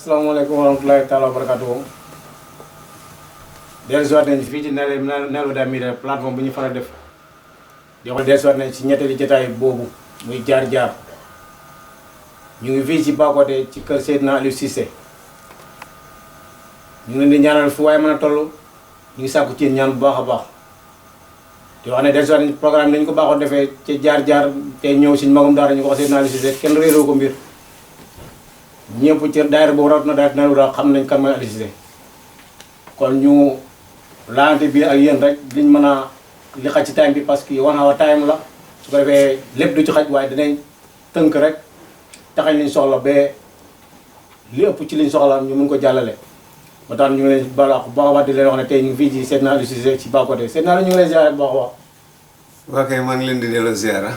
asalaamaaleykum wa rahmatulahi taala wa barakatuhu dellusiwaat nañ fii ci Nelwada Media plateforme bu ñu faral def di wax dellusiwaat nañ ci ñetteeli jotaay boobu muy jaar-jaar ñu ngi fii ci Bakoteh ci kër Seydina Aliou Cissé ñu ngi leen di ñaanal fu waaye mën a toll ñu ngi sàkku ci ñaan bu baax a baax di wax ne dellusiwaat nañ programme nañ ko baaxoo defee ci jaar-jaar tey ñëw suñ magum daara ñu ko wax Seydina Aliou Cissé kenn réeroo ko mbir ñëpp ci daayira boobu rawat na daayira Nelwada xam nañ kan mooy Aliou Cissé kon ñu laante bi ak yéen rek liñ mën a li xaj ci time bi parce que 1 hour time la su ko defee lépp du ci xaj waaye dinañ tënk rek taxañ liñ soxla ba li ëpp ci liñ soxla ñu mun ko jàllale ba tax ñu ngi leen balaax bu baax a baax di leen wax ne tey ñu ngi fii ci Seydina Aliou Cissé ci Bakoteh Seydina Aliou ñu ngi leen ziare bu baax a baax. waa kay maa ngi leen di delloo ziara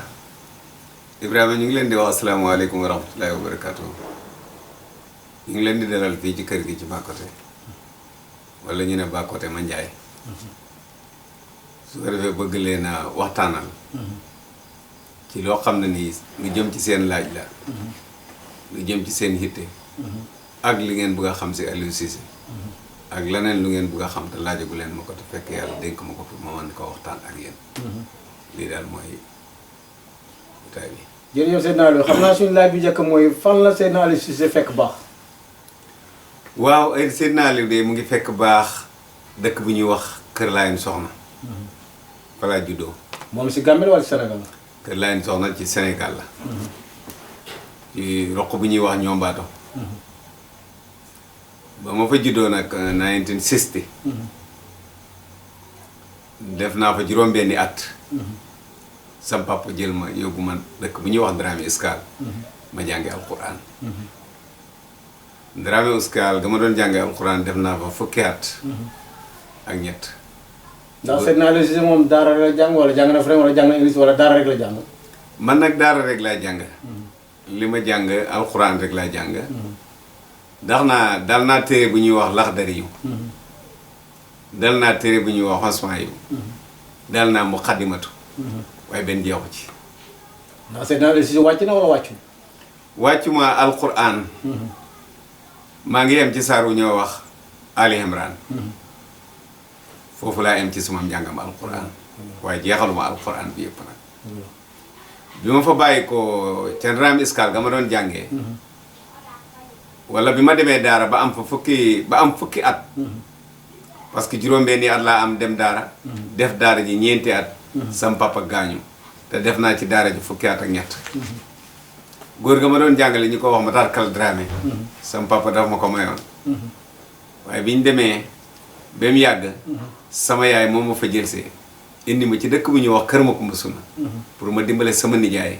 Ibrahima ñu ngi leen di wax asalaamaaleykum wa rahmatullahi wa barakatuh ñu ngi leen di dalal fii ci kër gi ci Bakoteh wala ñu ne Bakoteh ma Njaay su ko defee bëgg leen a waxtaanal ci loo xam ne nii lu jëm ci seen laaj la lu jëm ci seen hitte ak li ngeen bëgg a xam si Aliou Cissé ak leneen lu ngeen bëgg a xam te laajagu leen ma ko te fekk yàlla dénk ma ko fi ma mën ko waxtaan ak yéen lii daal mooy jotaay bi. jërëjëf Seydina Aliou xam naa suñu laaj bi njëkk mooy fan la Seydina Aliou Cissé fekk baax. waaw ay Seydina Aliou de mu ngi fekk baax dëkk bu ñuy wax Kër Laayeen Soxna fa laa juddoo. moom si Gambie wala Sénégal la. Kër Laayeen Soxna ci Sénégal la ci roq bu ñuy wax Ñombaato ba ma fa juddoo nag 1960 def naa fa juróom-benni at sam papa jël ma yóbbu ma dëkk bu ñuy wax Dramé Escale ma jànge alquran Dramé Escale ga ma doon jànge alquran def naa fa fukki at ak ñett. ndax Seydina Aliou Cissé moom daara rek la jàng wala jàng na français wala jàng na anglais wala daara rek la jàng. man nag daara rek laa jàng li ma jàng alquran rek laa jàng dal naa téere bu ñuy wax laxdari yu dal naa téere bu ñuy wax xosma yu dal naa muqaddimatu waaye benn jeexu ci. ndax Seydina Aliou Cissé wàcc na wala wàccu. wàccuma alquran maa ngi yem ci saar wu ñoo wax Ali Imran foofu laa yem ci suma njàngam alquran waaye jeexaluma alquran bi yëpp nag bi ma fa bàyyi ko ca Dramé Escale ga ma doon jàngee wala bi ma demee daara ba am fukki at parce que juróom-benni at laa am dem daara def daara ji ñeenti at sam papa gaañu te def naa ci daara ji fukki at ak ñett góor ga ma doon jàngale ñu ko wax Matar Kal Dramé sam papa daf ma ko mayoon waaye bi ñu demee ba mu yàgg sama yaay moom ma fa jëlsee indi ma ci dëkk bu ñuy wax Kër Makumba Suna pour ma dimbale sama nijaay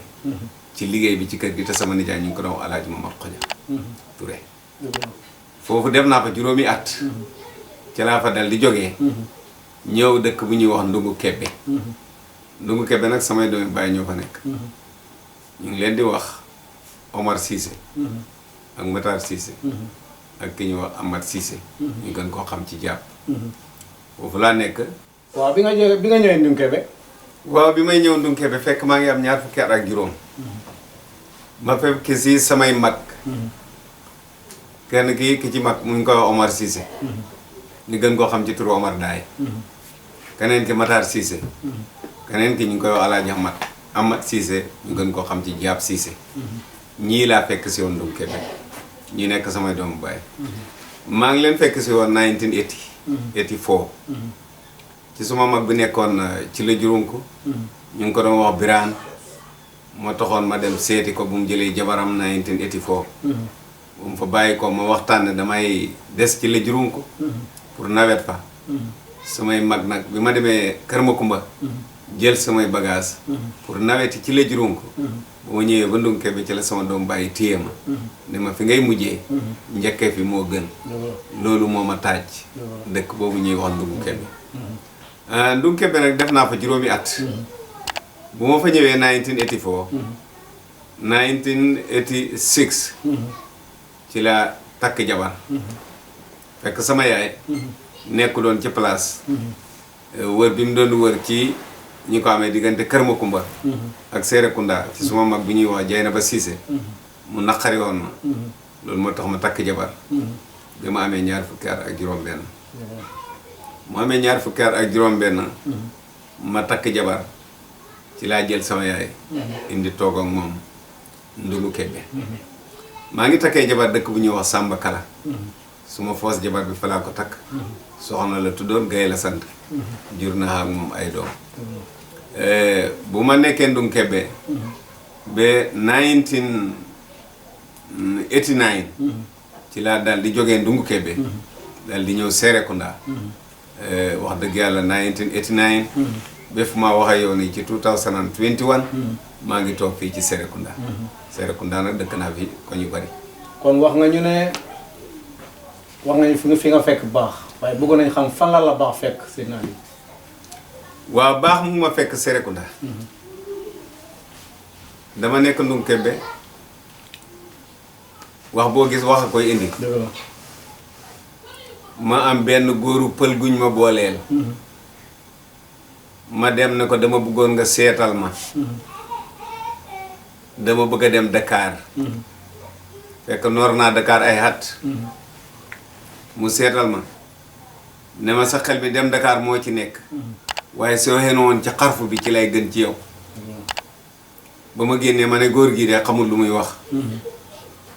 ci liggéey bi ci kër gi te sama nijaay ñu ngi ko doon wax Alaaji Mamad Xoja Touré foofu def naa fa juróomi at ci laa fa dal di jógee ñëw dëkk bu ñuy wax Ndungu Kebbe Ndungu Kebbe nag samay doomi baay ñoo fa nekk ñu ngi leen di wax Omar Cissé ak Matar Cissé ak ki ñuy wax Amad Cissé ñu gën koo xam ci jàpp foofu laa nekk. waaw bi nga ñëwee Ndungu Kebbe. waaw bi may ñëw Ndungu Kebbe fekk maa ngi am ñaar fukki at ak juróom ma fekk si samay mag kenn ki ci mag mu ngi koy wax Omar Cissé ñu gën koo xam ci turu Omar Daay keneen ki Matar Cissé keneen ki ñu ngi koy wax Alaaji Amad Cissé ñu gën koo xam ci Jaab Cissé ñii laa fekk si woon Ndungu Kebbe ñi nekk samay doomu baay maa ngi leen fekk si woon 1984 ci suma mag bi nekkoon ci la juróom-ko ñu ngi ko doon wax Biraan moo taxoon ma dem seeti ko bu mu jëlee jabaram 1984 bu mu fa bàyyi ko ma waxtaan ne damay des ci la juróom-ko pour nawet fa samay mag nag bi ma demee Kër Makumba jël samay bagage pour naweti ci la juróom-ko bu ma ñëwee ba Ndungu Kebbe ci la sama doom bàyyi téye ma ne ma fi ngay mujjee njëkkee fi moo gën loolu moo ma taaj dëkk boobu ñuy wax Ndungu Kebbe Ndungu Kebbe nag def naa fa juróomi at bu ma fa ñëwee 1984 1986 ci la takk jabar fekk sama yaay nekku doon ci place wër bi mu doon wër ci ñi ko amee diggante Kër Makumba ak Serekunda ci suma mag bi ñuy wax Jeynaba Cissé mu naqari woon ma loolu moo tax ma takk jabar bi ma amee ñaar fukki at ak juróom-benn mu amee ñaar fukki at ak juróom-benn ma takk jabar ci laa jël sama yaay indi toog ak moom Ndungu Kebe maa ngi takkee jabar dëkk bu ñuy wax Samba Kala su ma foos jabar bi fa laa ko takk soxna la tuddoon Gaye la sant jur na ak moom ay doom bu ma nekkee Ndungu Kebe ba 1989 ci laa daal di jógee Ndungu Kebe daal di ñëw Serekunda wax dëgg yàlla 1989 ba fu ma wax ak yow nii ci 2021 maa ngi toog fii ci Serekunda Serekunda nag dëkk naa fi ko ñu bari kon wax nga ñu ne wax nga ñu fi nga fekk baax waaye bëggoon nañ xam fan la baax fekk si naa yi waaw baax mu ma fekk Serekunda dama nekk Ndungu Kebe wax boo gis wax a koy indi dëgg la ma am benn góoru pël guñ ma booleel ma dem ne ko dama bëggoon nga seetal ma dama bëgg a dem Dakar fekk noor naa Dakar ay at mu seetal ma ne ma sa xel bi dem Dakar moo ci nekk waaye soo xeen woon ci xarfu bi ci lay gën ci yow ba ma génnee ma ne góor gii de xamul lu muy wax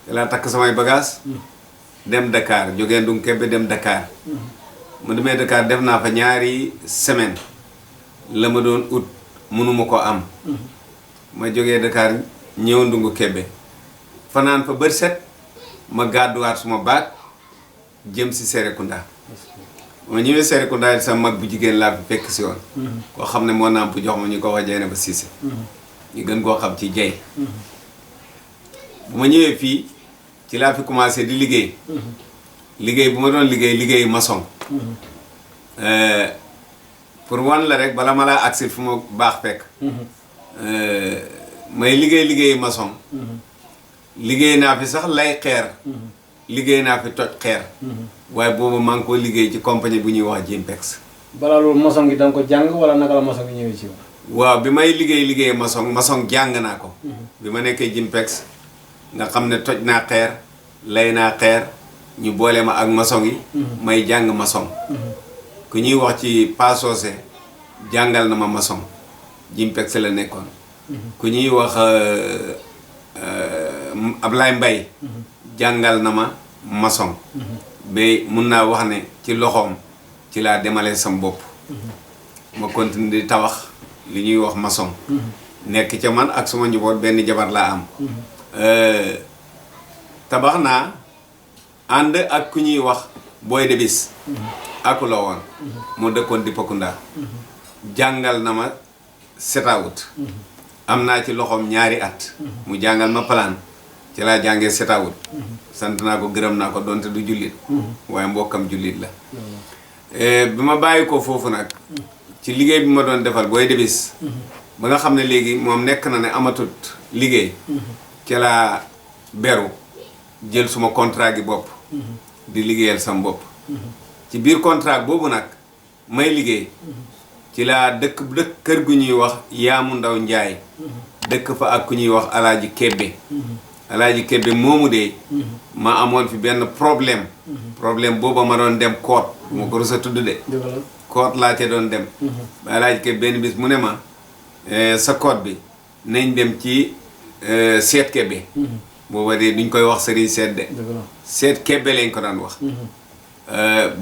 te laa takk samay bagage dem Dakar jógee Ndungu Kebe dem Dakar mu demee Dakar def naa fa ñaari semaine la ma doon ut mënuma ko am ma jógee Dakar ñëw Ndungu Kebe fanaan fa bët set ma gàdduwaat suma baag jëm si Serekunda ma ñëwee Serekunda it sama mag bu jigéen laa fi fekk si woon koo xam ne moo nàmp jox ma ñu ko wax Jeyna ba Siise ñu gën koo xam ci jey bu ma ñëwee fii ci laa fi commencé di liggéey liggéey bu ma doon liggéey maçon pour wan la rek bala ma laa agsi fu ma baax fekk may liggéey maçon liggéey naa fi sax lay xeer liggéey naa fi toj xeer waaye boobu maa ngi ko liggéey ci compagnie bu ñuy wax Jimpex balaa loolu maçon gi da nga ko jàng wala naka la maçon gi ñëwee ci yow waaw bi may liggéey maçon jàng naa ko bi ma nekkee Jimpex nga xam ne toj naa xeer lay naa xeer ñu boole ma ak maçon yi may jàng maçon ku ñuy wax ci Passoose jàngal na ma maçon Jimpex la nekkoon ku ñuy wax Ablaye Mbaye jàngal na ma maçon ba mun naa wax ne ci loxoom ci laa demalee sam bopp ma continue di tabax li ñuy wax maçon nekk ca man ak suma njaboot benn jabar laa am tabax naa ànd ak ku ñuy wax Boy de Bis aku la woon moo dëkkoon di Pakunda jàngal na ma setawut am naa ci loxoom ñaari at mu jàngal ma palaan ci laa jàngee setawut sant naa ko gërëm naa ko donte du jullit waaye mbokkam jullit la bi ma bàyyi ko foofu nag ci liggéey bi ma doon defal Boy de Bis ba nga xam ne léegi moom nekk na ne amatut liggéey ci laa beru jël suma contrat gi bopp di liggéeyal sam bopp ci biir contrat boobu nag may liggéey ci laa dëkk kër gu ñuy wax Yaamu Ndaw Njaay dëkk fa ak ku ñuy wax Alaaji Kebbe moomu de ma amoon fi benn problème booba ma doon dem koot bu ma ko rus a tudd de koot laa te doon dem ba Alaaji Kebbe benn bis mu ne ma sa koot bi nañ dem ci seet Kebbe booba de duñ koy wax sëriñ seet de seet Kebbe lañ ko daan wax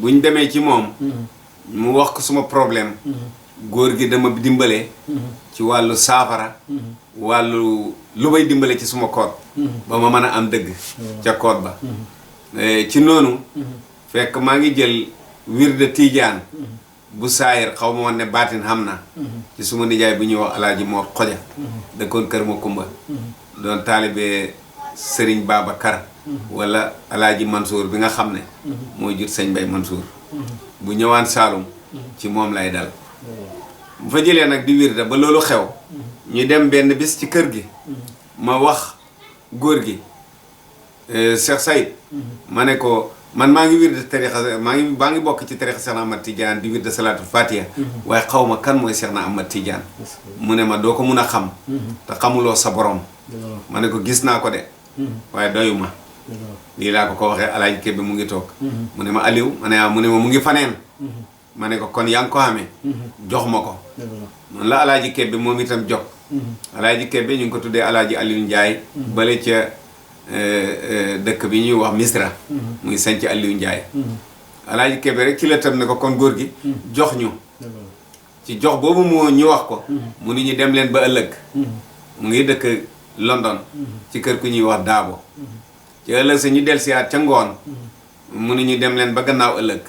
buñ demee ci moom mu wax ko suma problème góor gi dama dimbale ci wàllu saafara wàllu lu may dimbale ci suma koot ba ma mën a am dëgg ca koot ba ci noonu fekk maa ngi jël wirde Tiijaan bu saayir xaw ma woon ne baatin xam na ci suma nijaay bu ñuy wax Alaaji Moor Xoja dëkkoon Kër Makumba doon taalibe Sëriñ Babacar wala Alaaji Mansour bi nga xam ne mooy jur sëñ Mbay Mansour bu ñëwaan Saalum ci moom lay dal bu fa jëlee nag di wirda ba loolu xew ñu dem benn bis ci kër gi ma wax góor gi Cheikh Sayid ma ne ko man maa ngi wirda tarixa maa ngi bokk ci tarixa Cheikh na Ahmad Tidiane di wirda salaatul fatiha waaye xaw ma kan mooy Cheikh na Ahmad Tidiane mu ne ma doo ko mun a xam te xamuloo sa borom ma ne ko gis naa ko de waaye doyuma lii laa ko waxee Alaaji Kébé mu ngi toog mu ne ma Aliou ma ne mu ne ma mu ngi faneen ma ne ko kon yaa ngi ko xamee jox ma ko noonu la Alaaji Kébé moom itam jox Alaaji Kébé ñu ngi ko tuddee Alaaji Aliou Ndiaye bale ca dëkk bi ñuy wax Misra muy sanc Aliou Ndiaye Alaaji Kébé rek ci la tam ne ko kon góor gi jox ñu ci jox boobu mu ñu wax ko mu ni ñu dem leen ba ëllëg mu ngi dëkk London ci kër ku ñuy wax Daabo ci ëllëg sa ñu del siyaat ca ngoon mu ni ñu dem leen ba gannaaw ëllëg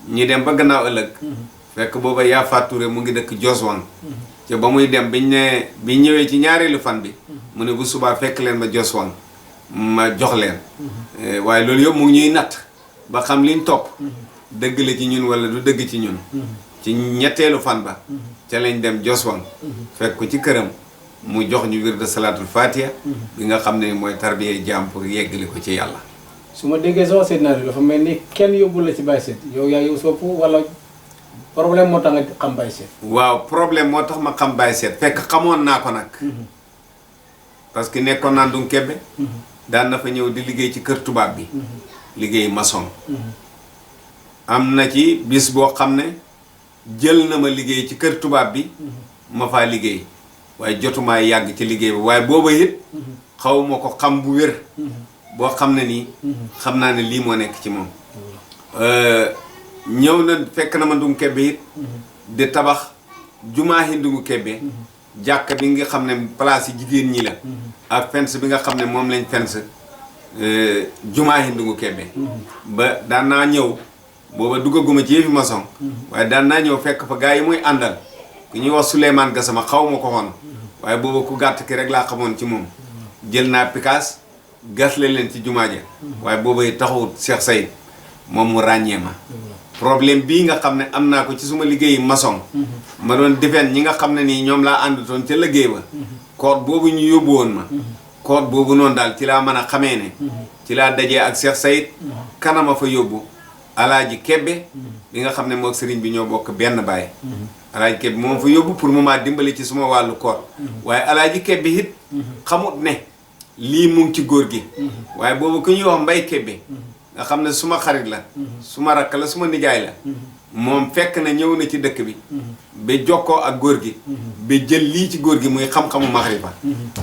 ñu dem ba gannaaw ëllëg fekk booba yaa Fatou Touré mu ngi dëkk Joswan te ba muy dem biñ ñëwee ci ñaareelu fan bi mu ne bu subaa fekk leen ma Joswan ma jox leen waaye loolu yëpp mu ngi ñuy natt ba xam liñ topp dëgg la ci ñun wala du dëgg ci ñun ci ñetteelu fan ba ca lañ dem Joswan fekk ko ci këram mu jox ñu wirde salaatul fatiha bi nga xam ne mooy tarbiyee jaam pour yeggali ko ci yàlla. su ma déggee soo seet naa dafa mel ni kenn yóbbul la ci Baye Seet yow yaa yow sopp wala problème moo tax nga xam Baye Seet. waaw problème moo tax ma xam Baye Seet fekk xamoon naa ko nag. parce que nekkoon naa Ndung Kébé. daan na fa ñëw di liggéey ci kër tubaab bi. liggéey maçon. am na ci bis boo xam ne jël na ma liggéey ci kër tubaab bi. ma faa liggéey. waaye jotumaa yàgg ci liggéey bi waaye booba it xaw ma ko xam bu wér boo xam ne nii xam naa ne lii moo nekk ci moom ñëw na fekk na ma Ndungu Kébé it di tabax jumaa yi Ndungu Kébé jàkka bi nga xam ne place yi jigéen ñi la ak fens bi nga xam ne moom lañ fens jumaa yi Ndungu Kébé ba daan naa ñëw booba duggaguma ci yëfi maçon waaye daan naa ñëw fekk fa gaa yi muy àndal ku ñuy wax Souleymane Gassama xaw ma ko woon waaye booba ku gàtt ki rek laa xamoon ci moom jël naa pikaas gas leen ci jumaa ja waaye booba yi taxawut Cheikh Sayid moom mu ràññee ma problème bii nga xam ne am naa ko ci suma liggéeyi maçon ma doon defeen ñi nga xam ne nii ñoom laa àndatoon ca liggéey ba code boobu ñu yóbbu woon ma code boobu noonu daal ci laa mën a xamee ne ci laa dajee ak Cheikh Sayid kanama fa yóbbu Alaaji Kébé bi nga xam ne mook sëriñ bi ñoo bokk benn baay Alaaji Kébé moom fa yóbbu pour mu maa dimbali ci suma wàllu koor waaye Alaaji Kébé it xamut ne lii mu ngi ci góor gi waaye boobu ku ñuy wax Mbay Kébé nga xam ne suma xarit la suma rakk la suma nijaay la moom fekk na ñëw na ci dëkk bi ba jokkoo ak góor gi ba jël lii ci góor gi muy xam-xamu maxrifa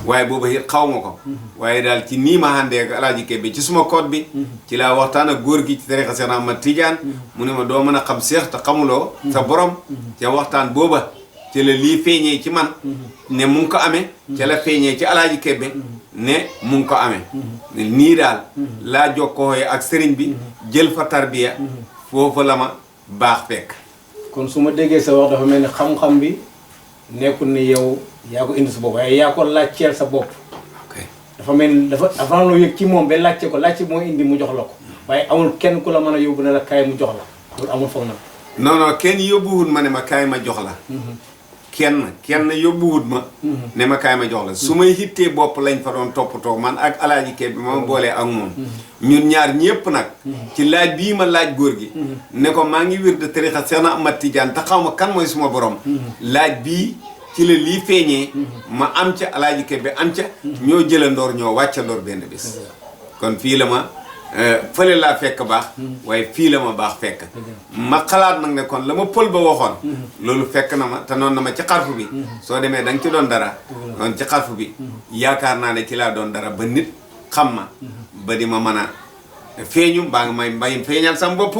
waaye booba it xaw ma ko waaye daal ci nii ma àndee ak Alaaji Kébé ci suma code bi ci laa waxtaan ak góor gi ci tarixa Seex Ahmad Tijaan mu ne ma doo mën a xam seex te xamuloo sa borom ca waxtaan booba ci la lii feeñee ci man ne mu ngi ko amee ca la feeñee ci Alaaji Kébé ne mu ngi ko amee nii daal laa jokkoo ak sëriñ bi jël fa tarbiya foofu la ma baax fekk kon su ma déggee sa wax dafa mel ni xam-xam bi nekkul ni yow yaa ko indi sa bopp waaye yaa ko laajteel sa bopp dafa mel ni dafa avant loo yëg ci moom ba laajte ko laajte moo indi mu jox la ko waaye amul kenn ku la mën a yóbbu ne la kaay mu jox la loolu amul foog na non kenn yóbbuwut ma ne ma kaay ma jox la kenn yóbbuwut ma ne ma kaay ma jox la su may hittee bopp lañ fa doon toppatoo man ak Alaaji Kébé ma boolee ak moom ñun ñaar ñépp nag ci laaj bii ma laaj góor gi ne ko maa ngi wir de tarixa Seex Ahmad Tijaan te xaw ma kan mooy suma borom laaj bii ci la lii feeñee ma am ca Alaaji Kébé am ca ñoo jëlandoor ñoo wàccandoor benn bis kon fii la ma fële laa fekk baax waaye fii la ma baax fekk ma xalaat nag ne kon la ma pël ba waxoon loolu fekk na ma te noonu na ma ci xarfu bi soo demee da nga ci doon dara noonu ci xarfu bi yaakaar naa ne ci laa doon dara ba nit xam ma ba di ma mën a feeñu mbaa nga may mbay feeñal sama bopp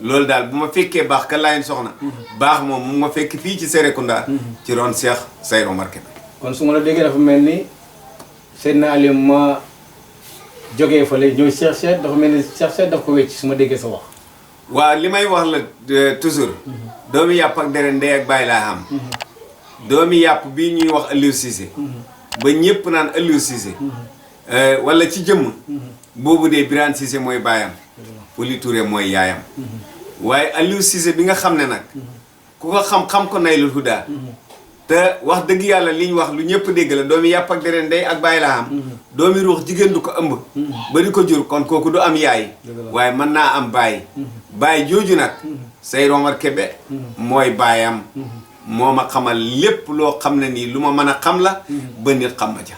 loolu daal bu ma fekkee baax ka laayin soxna baax moom mu ma fekk fii ci Serekunda ci roon Cheikh Sayid Omar Kébé kon su ma la déggee dafa mel ni Seydina Aliou ma jógee fële ñooy Cheikh Sayid dafa mel ni Cheikh Sayid daf ko wecc su ma déggee sa wax waaw li may wax la toujours doomi yàpp ak dere ndey ak bàyyi laa xam doomi yàpp bii ñuy wax Aliou Cissé ba ñépp naan Aliou Cissé wala ci jëmm boobu dee Birane Cissé mooy baayam Poli Touré mooy yaayam waaye Aliou Cissé bi nga xam ne nag ku ko xam ko Naylul Huda te wax dëgg yàlla li ñu wax lu ñëpp dégg la doomi yàpp ak dere ndey ak bàyyi la am doomi ruux jigéen du ko ëmb ba di ko jur kon kooku du am yaay waaye mën naa am baay baay jooju nag Sayid Omar Kébé mooy baayam moo ma xamal lépp loo xam ne nii lu ma mën a xam la ba nit xam ma ca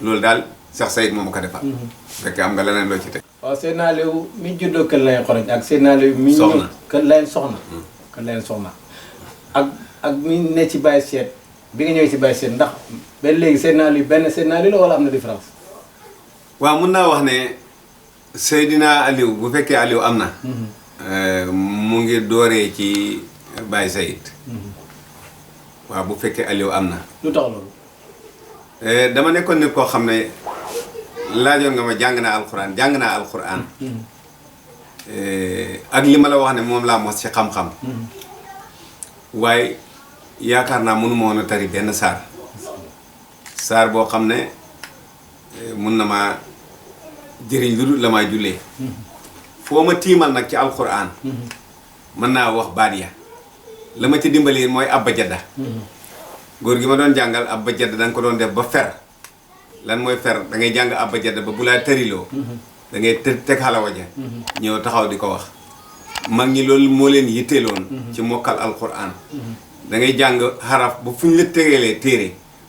loolu daal Cheikh Sayid moom ko defal fekk am nga leneen loo ci teg waaw seen naa léew mi juddoo kër layen xoroñ ak seen naa léew mi ñëw kër layen soxna kër layen soxna ak mi ne ci Baye Seet bi nga ñëwee ci Baye Seet ndax ba léegi seen naa léew benn seen naa léew la wala am na différence waaw mun naa wax ne Seydina Aliou bu fekkee Aliou am na mu ngi dooree ci Baye Sayid waaw bu fekkee Aliou am na lu tax loolu dama nekkoon nit koo xam ne laajoon nga ma jàng naa alxuraan ak li ma la wax ne moom laa mos ci xam-xam waaye yaakaar naa mënu ma woon a tari benn saar boo xam ne mun na maa jëriñ lu dul la maa jullee foo ma tiimal nag ci alxuraan mën naa wax baat ya la ma ci dimbali mooy abba jadda góor gi ma doon jàngal abba jadda da nga ko doon def ba fer lan mooy fer da ngay jàng abba jadda ba bu laa tëriloo da ngay teg xalawa ja ñëw taxaw di ko wax mag ñi loolu moo leen yitteeloon ci mokkal alquran da ngay jàng xaraf ba fu ñu la tegeelee téere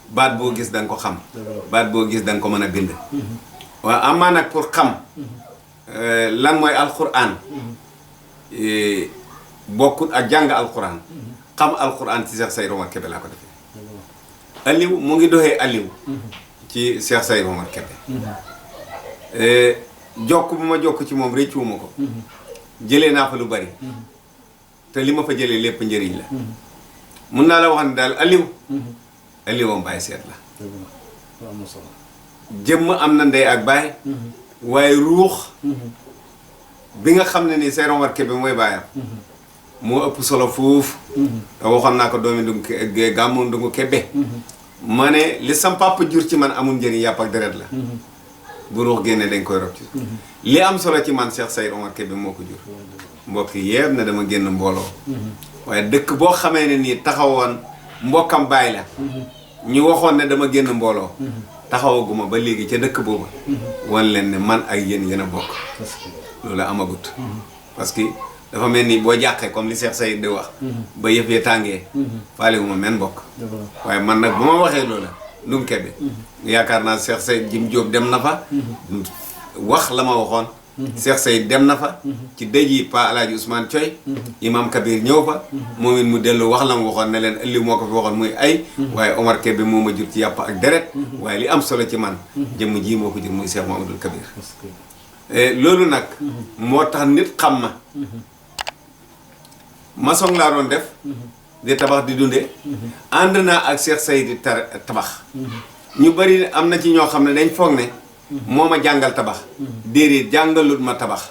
baat boo gis da nga ko xam baat boo gis da nga ko mën a bind waaw amaa nag pour xam lan mooy alquran bokkut ak jàng alquran xam alquran ci Cheikh Sayid Omar Kébé laa ko defee Aliou mu ngi doxee Aliou ci Cheikh Sayid Omar Kébé jokk bu ma jokk ci moom réccuwuma ko jëlee naa fa lu bari te li ma fa jëlee lépp njëriñ la mun naa la wax ne daal Aliou am Baye Seet la jëmm am na ndey ak baay waaye ruux bi nga xam ne ni Sayid Omar Kébé mooy baayam moo ëpp solo foofu te waxoon naa ko doomi Ndungu Gàmmu Ndungu Kébé ma ne li sam papa jur ci man amul njëriñ yàpp ak deret la bu ruux génne dañ koy rob ci li am solo ci man Cheikh Sayid Omar Kébé moo ko jur mbokk yépp ne dama génn mbooloo waaye dëkk boo xamee ne nii taxawoon mbokkam baay la ñu waxoon ne dama génn mbooloo taxawaguma ba léegi ca dëkk booba wan leen ne man ak yéen a bokk loolu amagut parce que dafa mel ni boo jàqee comme li Cheikh Sayid di wax ba yëf ya tàngee faale wu ma men bokk waaye man nag bu ma waxee loola Ndungu Kébé yaakaar naa Cheikh Sayid Jim Jóob dem na fa wax la ma waxoon Cheikh Sayid dem na fa ci dëj yi Pa Alaaji Ousmane Coy Imam Kabir ñëw fa moom it mu dellu wax la ma waxoon ne leen Aliou moo ko fi waxoon muy ay waaye Omar Kébé moo ma jur ci yàpp ak deret waaye li am solo ci man jëmm ji moo ko jur muy Cheikh Mamadou Kabir loolu nag moo tax nit xam ma maçon laa doon def di tabax di dunde ànd naa ak Cheikh Sayid di tabax ñu bari am na ci ñoo xam ne dañ foog ne moo ma jàngal tabax déedéet jàngalut ma tabax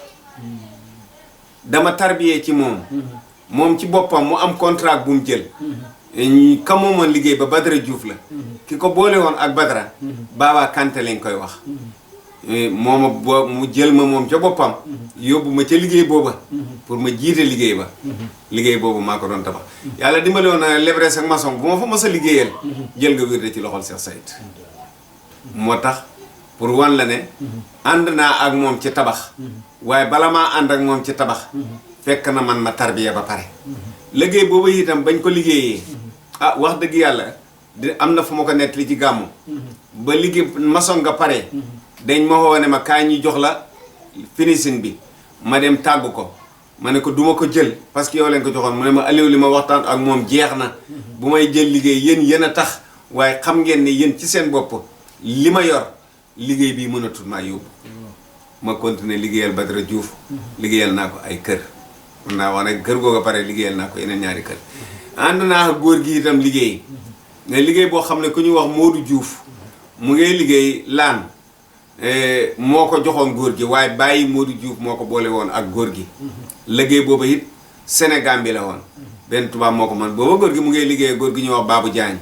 dama tarbiyee ci moom ci boppam mu am contrat bu mu jël ka moomoon liggéey ba Badara Diouf la ki ko boole woon ak Badara Baba Kanté lañ koy wax mooma mu jël ma moom ca boppam yóbbu ma ca liggéey booba pour ma jiite liggéey ba liggéey boobu maa ko doon tabax yàlla dimbali woon na lebres ak maçon bu ma fa mas a liggéeyal jël nga wirde ci loxol Cheikh Sayid moo tax pour wan la ne ànd naa ak moom ci tabax waaye bala maa ànd ak moom ci tabax fekk na man ma tarbiya ba pare liggéey boobu itam bañ ko liggéeyee ah wax dëgg yàlla di am na fu ma ko nettali ci gàmmu ba liggéey maçon nga pare dañ ma woo ne ma kaay ñu jox la finishing bi ma dem tàgg ko ma ne ko duma ko jël parce que yow leen ko joxoon mu ne ma Aliou li ma waxtaan ak moom jeex na bu may jël liggéey yéen a tax waaye xam ngeen ne yéen ci seen bopp li ma yor liggéey bii mënatul maa yóbbu ma continuer liggéeyal Badara Diouf liggéeyal naa ko ay kër mun naa wax ne kër googu pare liggéeyal naa ko yeneen ñaari kër ànd naa góor gi itam liggéey ne liggéey boo xam ne ku ñuy wax Modou Diouf mu ngay liggéey laan moo ko joxoon góor gi waaye bàyyi Modou Diouf moo ko boole woon ak góor gi liggéey booba it Sénégal bi la woon benn tubaab moo ko man booba góor gi mu ngay liggéey góor gi ñuy wax Babou Diagne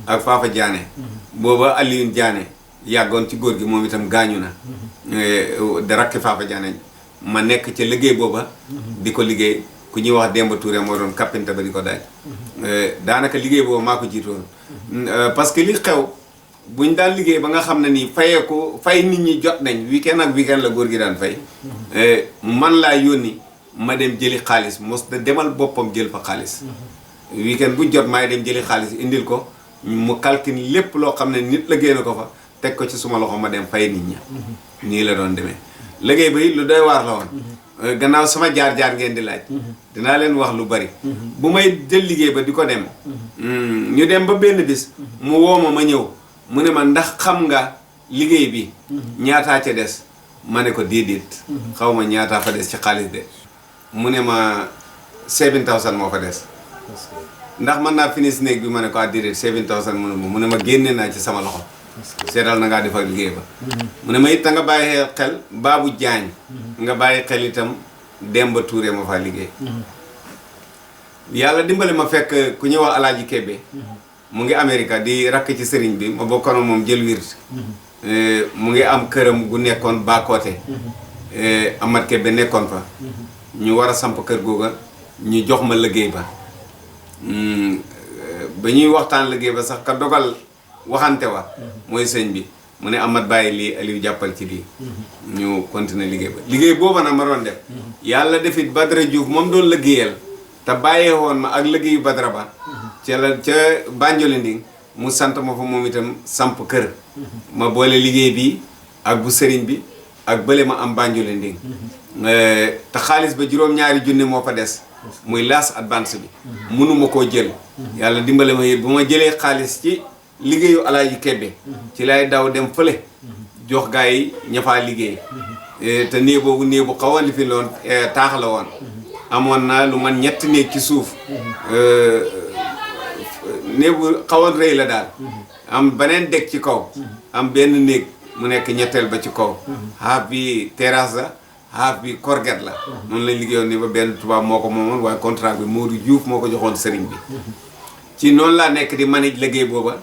ak Fafa Diané booba Alioune Diané yàggoon ci góor gi moom itam gaañu na da rakki Fafa Diané ma nekk ca liggéey booba di ko liggéey ku ñuy wax Demba Touré moo doon kappinte ba di ko daaj daanaka liggéey booba maa ko jiitoon parce que li xew buñ daan liggéey ba nga xam ne nii fayeeku fay nit ñi jot nañ weekend ak weekend la góor gi daan fay man laa yónni ma dem jëli xaalis mos da demal boppam jël fa xaalis weekend bu jot maay dem jëli xaalis indil ko mu calcule lépp loo xam ne nit la génn ko fa teg ko ci suma loxo ma dem fay nit ñi nii la doon demee liggéey bi lu doy waar la woon gannaaw sama jaar-jaar ngeen di laaj dinaa leen wax lu bari bu may jël liggéey ba di ko dem ñu dem ba benn bis mu woo ma ñëw mu ne ma ndax xam nga liggéey bi ñaataa ca des ma ne ko déedéet xaw ma ñaataa fa des ci xaalis de mu ne ma 7000 moo fa des ndax mën naa finish néeg bi ma ne ko déedéet 7000 mu ne ma génne naa ci sama loxo seetal na ngaa def ak liggéey ba mu ne ma it nga bàyyi xel Babou Diagne nga bàyyi xel itam Demba Touré ma faa liggéey yàlla dimbali ma fekk ku ñuy wax Alaaji Kébé mu ngi Amérique di rakk ci sëriñ bi ma bokkoon moom jël wird mu ngi am këram gu nekkoon Bakoote Amat Kébé nekkoon fa ñu war a samp kër googa ñu jox ma liggéey ba ba ñuy waxtaan liggéey ba sax ka dogal waxante wa mooy sëñ bi mu ne Amat bàyyi lii Aliou jàppal ci lii ñu continuer liggéey ba liggéey booba nag ma doon def yàlla defit Badara Diouf moom doon liggéeyal te bàyyee woon ma ak liggéeyu Badara ba ca Banjolinding mu sant ma fa moom itam samp kër ma boole liggéey bi ak bu sëriñ bi ak bële ma am Banjolinding te xaalis ba juróom-ñaari junne moo fa des muy laas advance bi mënuma koo jël yàlla dimbale ma it bu ma jëlee xaalis ci liggéeyu Alaaji Kébé ci lay daw dem fële jox gaa yi ña faa liggéey te néeg boobu néeg bu xaw a li fi loon taax la woon amoon na lu man ñetti néeg ci suuf néeg bu xawoon rëy la daal am beneen deg ci kaw am benn néeg mu nekk ñetteel ba ci kaw xaaf bi terrasse la xaaf bi korget la noonu lañ liggéeyoon ni ba benn tubaab moo ko moomoon waaye contrat bi Modou Diouf moo ko joxoon sëriñ bi ci noonu laa nekk di manage liggéey booba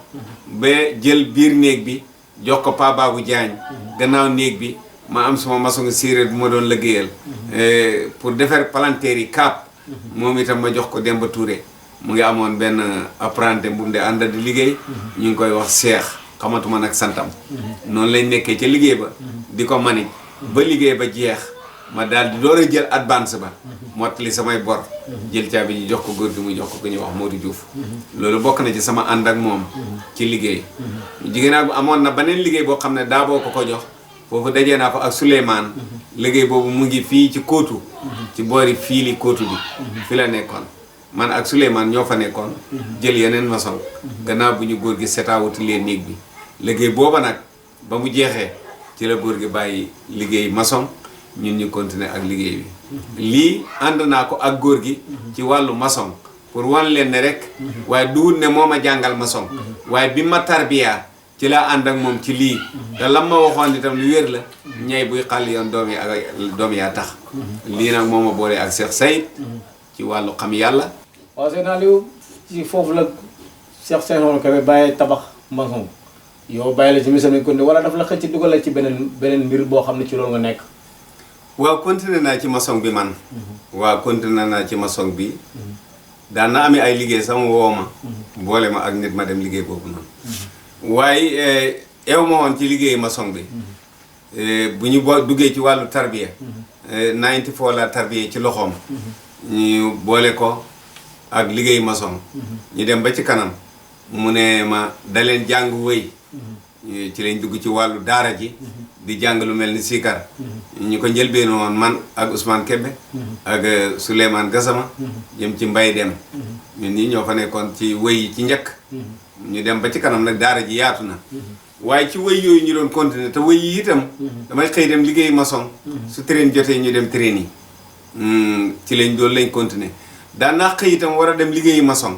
ba jël biir néeg bi jox ko Pa Babou Diagne gannaaw néeg bi ma am suma maçon séeréer bu ma doon liggéeyal pour defar palanteer yi kaap moom itam ma jox ko Demba Touré mu ngi amoon benn apprenti bu mu de ànd di liggéey ñu ngi koy wax Cheikh xamatuma nag santam noonu lañ nekkee ca liggéey ba di ko manage ba liggéey ba jeex ma daal di door a jël advance ba mottali samay bor jël caabi ji jox ko góor gi mu jox ko ku ñuy wax Modou Diouf loolu bokk na ci sama ànd ak moom ci liggéey jigéen bu amoon na beneen liggéey boo xam ne daa boo ko jox foofu dajee naa fa ak Souleymane liggéey boobu mu ngi fii ci Kootu ci boori fiili Kootu bi fi la nekkoon man ak Souleymane ñoo fa nekkoon jël yeneen maçon gannaaw bu ñu góor gi setaawuti leen néeg bi liggéey booba nag ba mu jeexee ci la góor gi bàyyi liggéey maçon ñun ñu continuer ak liggéey bi lii ànd naa ko ak góor gi ci wàllu maçon pour wan leen ne rek waaye duwut ne moo ma jàngal maçon waaye bi ma tarbiya ci laa ànd ak moom ci lii te lam ma waxoon itam lu wér la ñay buy xàll yoon doom yaa tax lii nag moo ma boolee ak Cheikh Sayid ci wàllu xam yàlla waaw seen Aliou ci foofu la Cheikh Sayid Kébé bàyyee tabax maçon yow bàyyi la ci mission bi kon wala daf la xëcc dugal la ci beneen mbir boo xam ne ci loolu nga nekk waaw continué naa ci maçon bi man waaw continué naa ci maçon bi daan na amee ay liggéey sama wooma boole ma ak nit ma dem liggéey boobu noonu waaye eew ma woon ci liggéey maçon bi bu ñu duggee ci wàllu tarbiya 94 la tarbiya ci loxoom ñu boole ko ak liggéey maçon ñu dem ba ci kanam mu ne ma daleen jàng wëy ci lañ dugg ci wàllu daara ji di jàng lu mel ni sikar ñu ko njëlbeenu woon man ak Ousmane Kébé ak Souleymane Gassama jëm ci mbay dem ñun ñi ñoo fa nekkoon ci wëy yi ci njëkk ñu dem ba ci kanam nag daara ji yaatu na waaye ci wëy yooyu ñu doon continuer te wëy yi itam damay xëy dem liggéey maçon su train jotee ñu dem train yi ci lañ doon lañ continuer daan naa xëy itam war a dem liggéeyi maçon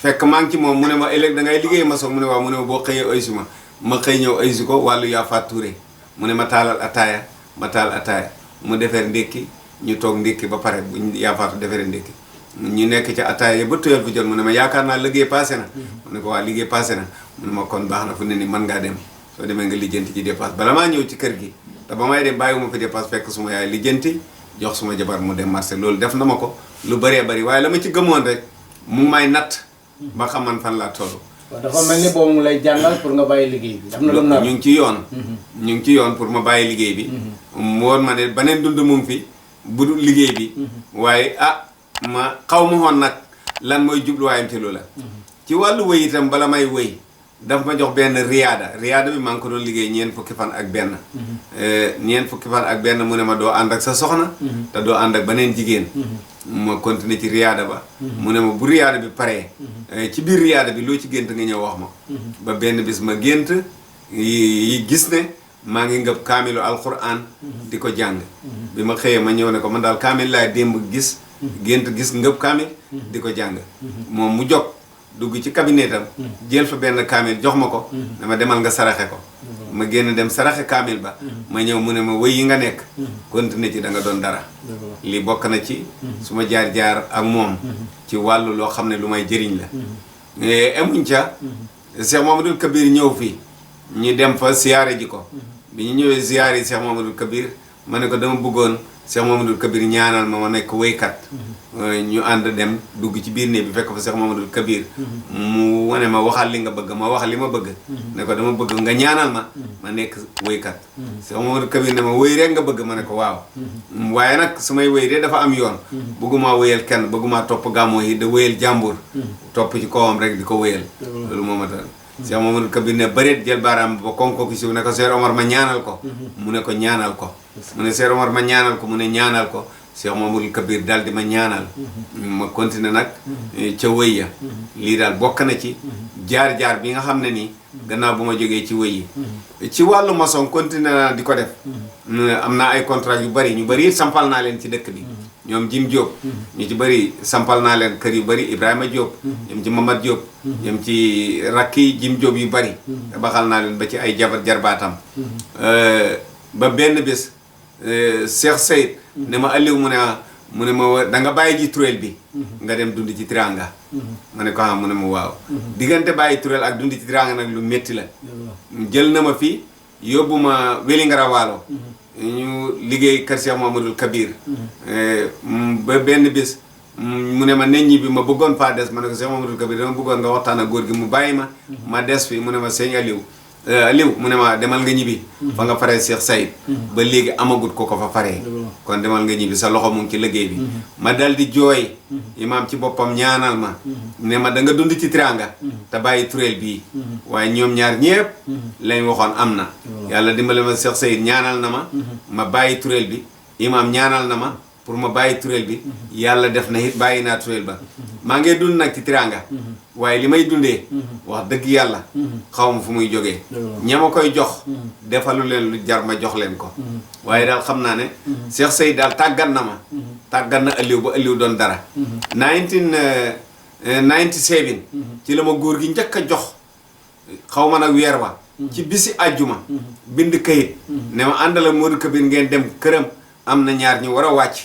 fekk maa ngi ci moom mu ne ma ëllëg da ngay liggéey maçon mu ne waaw mu ne ma boo xëyee aysi ma xëy ñëw aysi ko wàllu yaa faat Touré mu ne ma taalal ataaya ma taal ataaya mu defar ndékki ñu toog ndékki ba pare bu yaa faatu defaree ndékki ñu nekk ci ataaya ba tuyal fu jot mu ne ma yaakaar naa liggéey passé na mu ne ko waa liggéey passé na mu ne ma kon baax na fu ne ni mën ngaa dem soo demee nga lijjanti ci dépasse bala maa ñëw ci kër gi te ba may dem bàyyiwuma fi dépasse fekk suma yaay lijjanti jox suma jabar mu dem marché loolu def na ma ko lu bëree bëri waaye la ma ci gëmoon rek mu may natt ba xam man fan laa toll. waaw dafa mel ni boobu mu lay jàngal pour nga bàyyi liggéey bi. am na lu mu ñu ngi ci yoon. ñu ngi ci yoon pour ma bàyyi liggéey bi. mu woon ma ne beneen dund mu ngi fi bu dul liggéey bi. waaye ma xaw ma woon nag lan mooy jubluwaayam ci loola. ci wàllu wëy itam bala may wëy daf ma jox benn riyaada bi maa ngi ko doon liggéey ñeent fukki fan ak benn ñeent fukki fan ak benn mu ne ma doo ànd ak sa soxna te doo ànd ak beneen jigéen ma continuer ci riyaada ba mu ne ma bu riyaada bi paree ci biir riyaada bi loo ci gént nga ñëw wax ma ba benn bis ma gént yi gis ne maa ngi ngëb kaamilu alquran di ko jàng bi ma xëyee ma ñëw ne ko man daal kaamil laay démb gis gént gis ngëb kaamil di ko jàng moom mu jóg dugg ci cabinetam jël fa benn kaamil jox ma ko dama demal nga saraxe ko ma génn dem saraxe kaamil ba ma ñëw mu ne ma wëy yi nga nekk continuer ci da nga doon dara lii bokk na ci su ma jaar-jaar ak moom ci wàllu loo xam ne lu may jëriñ la emuñ ca Cheikh Mamadou Kabir ñëw fii ñu dem fa siyaare ji ko bi ñu ñëwee siyaare Cheikh Mamadou Kabir ma ne ko dama bëggoon Cheikh Mamadou Kabir ñaanal ma nekk wéykat ñu ànd dem dugg ci biir néeg bi fekk fa Cheikh Mamadou Kabir mu wane ma waxal li nga bëgg ma wax li ma bëgg ne ko dama bëgg nga ñaanal ma nekk wéykat Cheikh Mamadou Kabir ne ma wéy rek nga bëgg ma ne ko waaw waaye nag su may wéy de dafa am yoon bëggumaa wéyal kenn bëggumaa topp gàmmoo yi da wéyal jàmbur topp ci kawam rek di ko wéyal loolu moo ma tax Cheikh Mamadou Kabir ne bëreet jël baaraam ba konko ki suuf ne ko Cheikh Omar ma ñaanal ko mu ne ko ñaanal ko mu ne Cheikh Omar ma ñaanal ko mu ne ñaanal ko Cheikh Mamadou Kabir daal di ma ñaanal ma continuer nag ca wëy ya lii daal bokk na ci jaar-jaar bi nga xam ne nii gannaaw bu ma jógee ci wëy yi ci wàllu maçon continuer naa di ko def am naa ay contrat yu bari ñu bari sampal naa leen ci dëkk bi ñoom Jim Diop ñu ci bëri sampal naa leen kër yu bëri Ibrahima Diop ñoom ci Mamad Diop ñoom ci rakki Jim Diop yu bëri baxal naa leen ba ci ay jarbaatam ba benn bés Cheikh Seyd ne ma Aliou mu ne ma da nga bàyyi ji tureel bi nga dem dund ci Tiranga ma ne ko mu ne ma waaw diggante bàyyi tureel ak dund ci Tiranga nag lu métti la jël na ma fi yóbbu ma Wélingara Waalo ñu liggéey kër Cheikh Mamadou Kabir ba benn bis mu ne ma neñ ñi bi ma bëggoon faa des ma ne ko Cheikh Mamadou Kabir dama bëggoon nga waxtaan ak góor gi mu bàyyi ma des fi mu ne ma sëñ Aliou mu ne ma demal nga ñibbi fa nga faree Cheikh Sayid ba léegi amagut ko fa faree kon demal nga ñibbi sa loxo mu ngi ci liggéey bi ma dal di jooy imaam ci boppam ñaanal ma ne ma da nga dund ci Tiranga te bàyyi tureel bii waaye ñoom ñaar ñépp lañ waxoon am na yàlla dimbale ma Cheikh Sayid ñaanal na ma bàyyi tureel bi imaam ñaanal na ma pour ma bàyyi tureel bi yàlla def na it bàyyi naa tureel ba maa ngi dund nag ci Tiranga waaye li may dundee wax dëgg yàlla xaw ma fu muy jógee ña ma koy jox defalu leen lu jar ma jox leen ko waaye daal xam naa ne Cheikh Sayid daal tàggat na Aliou ba Aliou doon dara 1997 ci la ma góor gi njëkk a jox xaw ma nag weer wa ci bisi àjjuma bind kayit ne ma àndala Modou Kabir ngeen dem këram am na ñaar ñu war a wàcc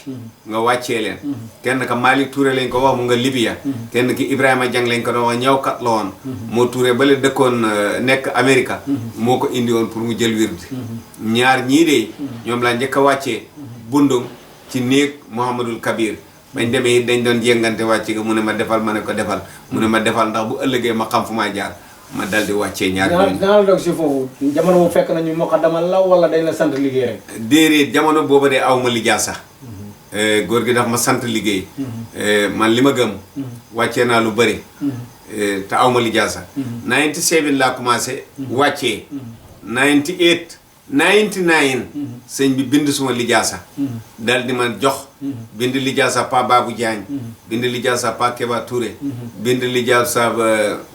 nga wàccee leen kenn ka Malick Touré lañ ko wax mu nga Libya kenn ki Ibrahima Diang lañ ko doon wax ñëwkat la woon moo Touré bale dëkkoon nekk Amérique moo ko indi woon pour mu jël wird ñaar ñii de ñoom laa njëkk a wàccee bundum ci néeg Mouhamadul Kabir bañ demee dañ doon jéngante wàcce ga mu ne ma defal ma ne ko defal mu ne ma defal ndax bu ëllëgee ma xam fu maa jaar ma dal di wàccee ñaar ñooñu. dinaa la doog si foofu jamono mu fekk nañu moo ko damal la wala dañ la sant liggéey rek. déedéet jamono booba de aw ma liggéey sax. góor gi daf ma sant liggéey. man li ma gëm. wàccee naa lu bëri. te aw ma liggéey sax. 97 laa commencé. wàccee. 98 99. sëñ bi bind suma lijaasa dal di ma jox bind lijaasa Pa Babou Diagne bind lijaasa Pa Keba Touré bind lijaasa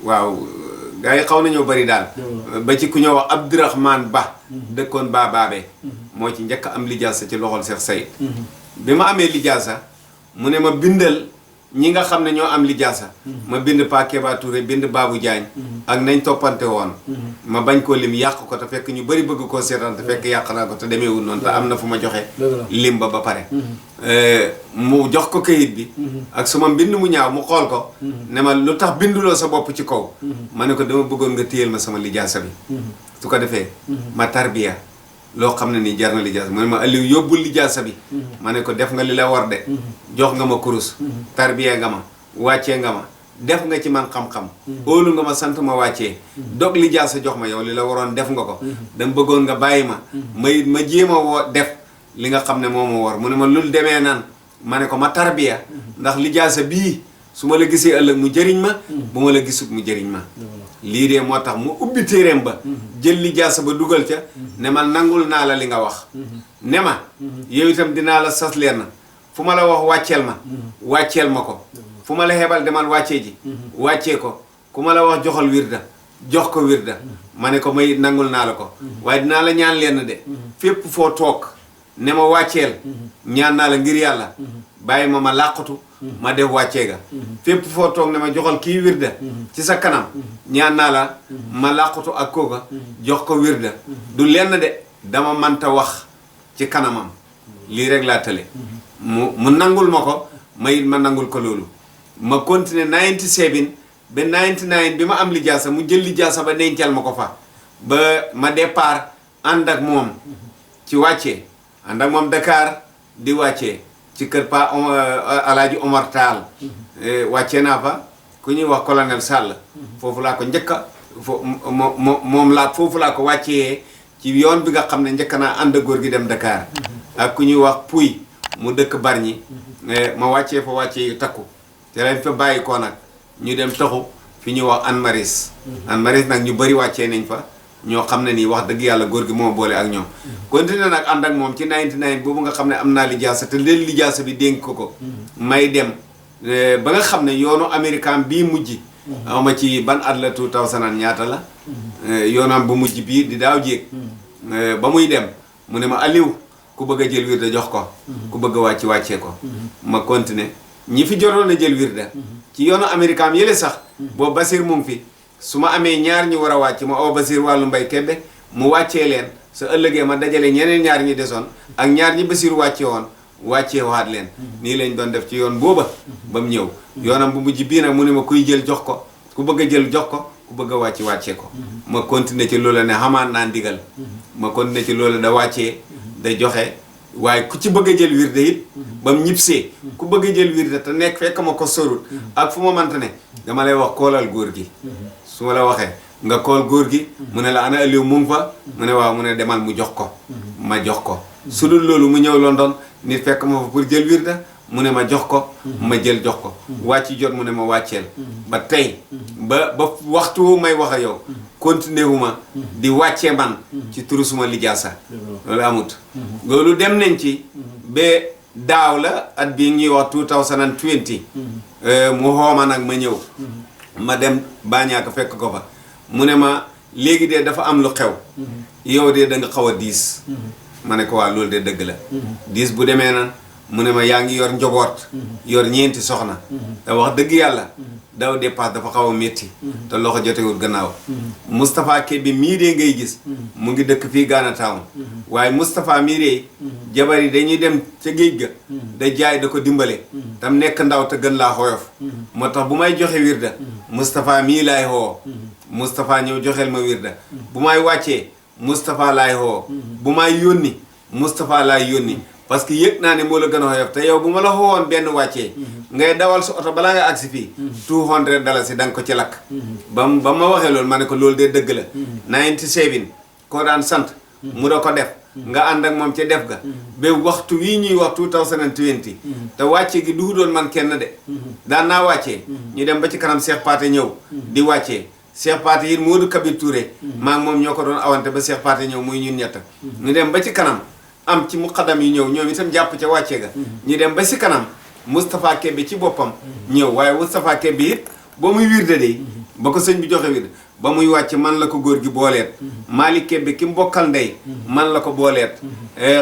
waaw gaa yi xaw nañoo bari daal ba ci ku ñëw wax Abdourahmane Ba dëkkoon Ba Babé moo ci njëkk am lijaasa ci loxol Cheikh Sayid bi ma amee lijaasa mu ne ma bindal ñi nga xam ne ñoo am lijaasa ma bind Pa Keba Touré bind Babou Diagne ak nañ toppante woon ma bañ koo lim yàq ko te fekk ñu bari bëgg koo seetaan te fekk yàq naa ko te demeewul noonu te am na fu ma joxe lim ba pare mu jox ko kayit bi ak suma mbind mu ñaaw mu xool ko ne ma lu tax binduloo sa bopp ci kaw ma ne ko dama bëggoon nga téyel ma sama lijaasa bi su ko defee ma tarbiya loo xam ne nii jar na lijaasa mu ne ma Aliou yóbbul lijaasa bi ma ne ko def nga li la war de jox nga ma kurus tarbiya nga ma wàccee nga ma def nga ci man xam-xam óolu nga ma sant ma wàccee dog lijaasa jox ma yow li la waroon def nga ko dama bëggoon nga bàyyi ma jéem a woo def li nga xam ne moo ma war mu ne ma lul demee nan ma ne ko ma tarbiya ndax lijaasa bii su ma la gisee ëllëg mu jëriñ ma bu ma la gisut mu jëriñ ma lii de moo tax mu ubbi téeréem ba jël lijaasa ba dugal ca ne ma nangul naa la li nga wax ne ma yow itam dinaa la sas leen fu ma la wax wàcceel ma ko fu ma la xebal demal wàccee ji wàccee ko ku ma la wax joxal wirda jox ko wirda ma ne ko may nangul naa la ko waaye dinaa la ñaan leen de fépp foo toog ne ma wàcceel ñaan naa la ngir yàlla bàyyi ma làqatu ma def wàccee ga fépp foo toog ne ma joxal kii wirda ci sa kanam ñaan naa la ma làqatu ak kooka jox ko wirda du lenn de dama manta wax ci kanamam lii rek laa tële mu nangul ma ko ma it ma nangul ko loolu ma continuer 97 ba 99 bi ma am lijaasa mu jël lijaasa ba dencal ma ko fa ba ma départ ànd ak moom ci wàccee ànd ak moom Dakar di wàccee ci kër Pa Alaaji Omar Taal wàccee naa fa ku ñuy wax colonel Sall foofu laa ko njëkka foofu laa ko wàccee ci yoon bi nga xam ne njëkk naa ànd góor gi dem Dakar ak ku ñuy wax Puy mu dëkk Barñi ma wàccee fa wàccee yu takku te lañ fa bàyyi ko nag ñu dem taxu fi ñuy wax Anne Maris Anne Maris nag ñu bëri wàccee nañ fa ñoo xam ne nii wax dëgg yàlla góor gi moo boole ak ñoom continué nag ànd ak moom ci 99 boobu nga xam ne am naa lijaasa te leen lijaasa bi dénk ko may dem ba nga xam ne yoonu américain bii mujj awma ci ban at la 2000 ñaata la yoonam bu mujj bii di daaw jéeg ba muy dem mu ne ma Aliou ku bëgg a jël wirda jox ko ku bëgg a wàccee ko ma continué ñi fi jotoon a jël wirda ci yoonu américain yële sax boobu Basir mu ngi fi su ma amee ñaar ñu war a wàcc ma oo Basir wàllu mbay kebbe mu wàccee leen sa ëllëgee ma dajale ñeneen ñaar ñi desoon ak ñaar ñi Basir wàcce woon wàccee waat leen nii lañ doon def ci yoon booba ba mu ñëw yoonam bu mujj bii nag mu ne ma kuy jël jox ko ku bëgg a jël jox ko ku bëgg a wàccee ko ma continuer ci loola ne xamaan naa ndigal ma continuer ci loola da wàccee da joxe waaye ku ci bëgg a jël wirde it ba mu ñibsee ku bëgg a jël wirde te nekk fekk ma ko sorut ak fu ma manta ne dama lay wax koolal góor gi su ma la waxee nga kool góor gi mu ne la ana Aliou mu ngi fa mu ne waaw mu ne demal mu jox ko ma jox ko su dul loolu mu ñëw London nit fekk ma fa pour jël wirda mu ne ma jox ko ma jël jox ko wàcc jot mu ne ma wàcceel ba tey ba waxtu may wax a yow continué wu ma di wàccee man ci turu suma lijaasa loolu amut loolu dem nañ ci ba daaw la at bii ñuy wax 2020 mu xooma nag ma ñëw ma dem bàññaaka fekk ko fa mu ne ma léegi de dafa am lu xew yow de da nga xaw a diis ma ne ko waa loolu de dëgg la diis bu demee nan mu ne ma yaa ngi yor njaboot yor ñeenti soxna te wax dëgg yàlla daw dépasse dafa xaw a métti te loxo jotewul gannaaw Moustapha Kébbi mii de ngay gis mu ngi dëkk fii Ghana Town waaye Moustapha mii de jabar yi dañuy dem ca géej ga da jaay da ko dimbale tam nekk ndaw te gën laa xoyof moo tax bu may joxe wirda Moustapha mii laay xoo Moustapha ñëw joxeel ma wirda bu may wàccee Moustapha laay xoo bu may yónni Moustapha laay yónni parce que yëg naa ne moo la gën a xoyof te yow bu ma la xoowoon benn wàccee ngay dawal sa oto balaa nga agsi fii $200 da nga ko ci lakk ba ma waxee loolu ma ne ko loolu de dëgg la 97 koo daan sant mu da ko def nga ànd ak moom ca def ga ba waxtu wii ñuy wax 2020 te wàcce gi du doon man kenn de daan naa wàccee ñu dem ba ci kanam Cheikh Paté ñëw di wàccee Cheikh Paté yi Modou Kabir Touré maa ngi moom ñoo ko doon awante ba Cheikh Paté ñëw muy ñun ñett ñu dem ba ci kanam am ci muqaddam yi ñëw ñoom itam jàpp ca wàcce ga ñu dem ba si kanam Moustapha Kébbi ci boppam ñëw waaye Moustapha Kébbi it ba muy wirde de ba ko sëñ bi joxe wirde ba muy wàcc man la ko góor gi booleet Malick Kébbi ki mbokkal ndey man la ko booleet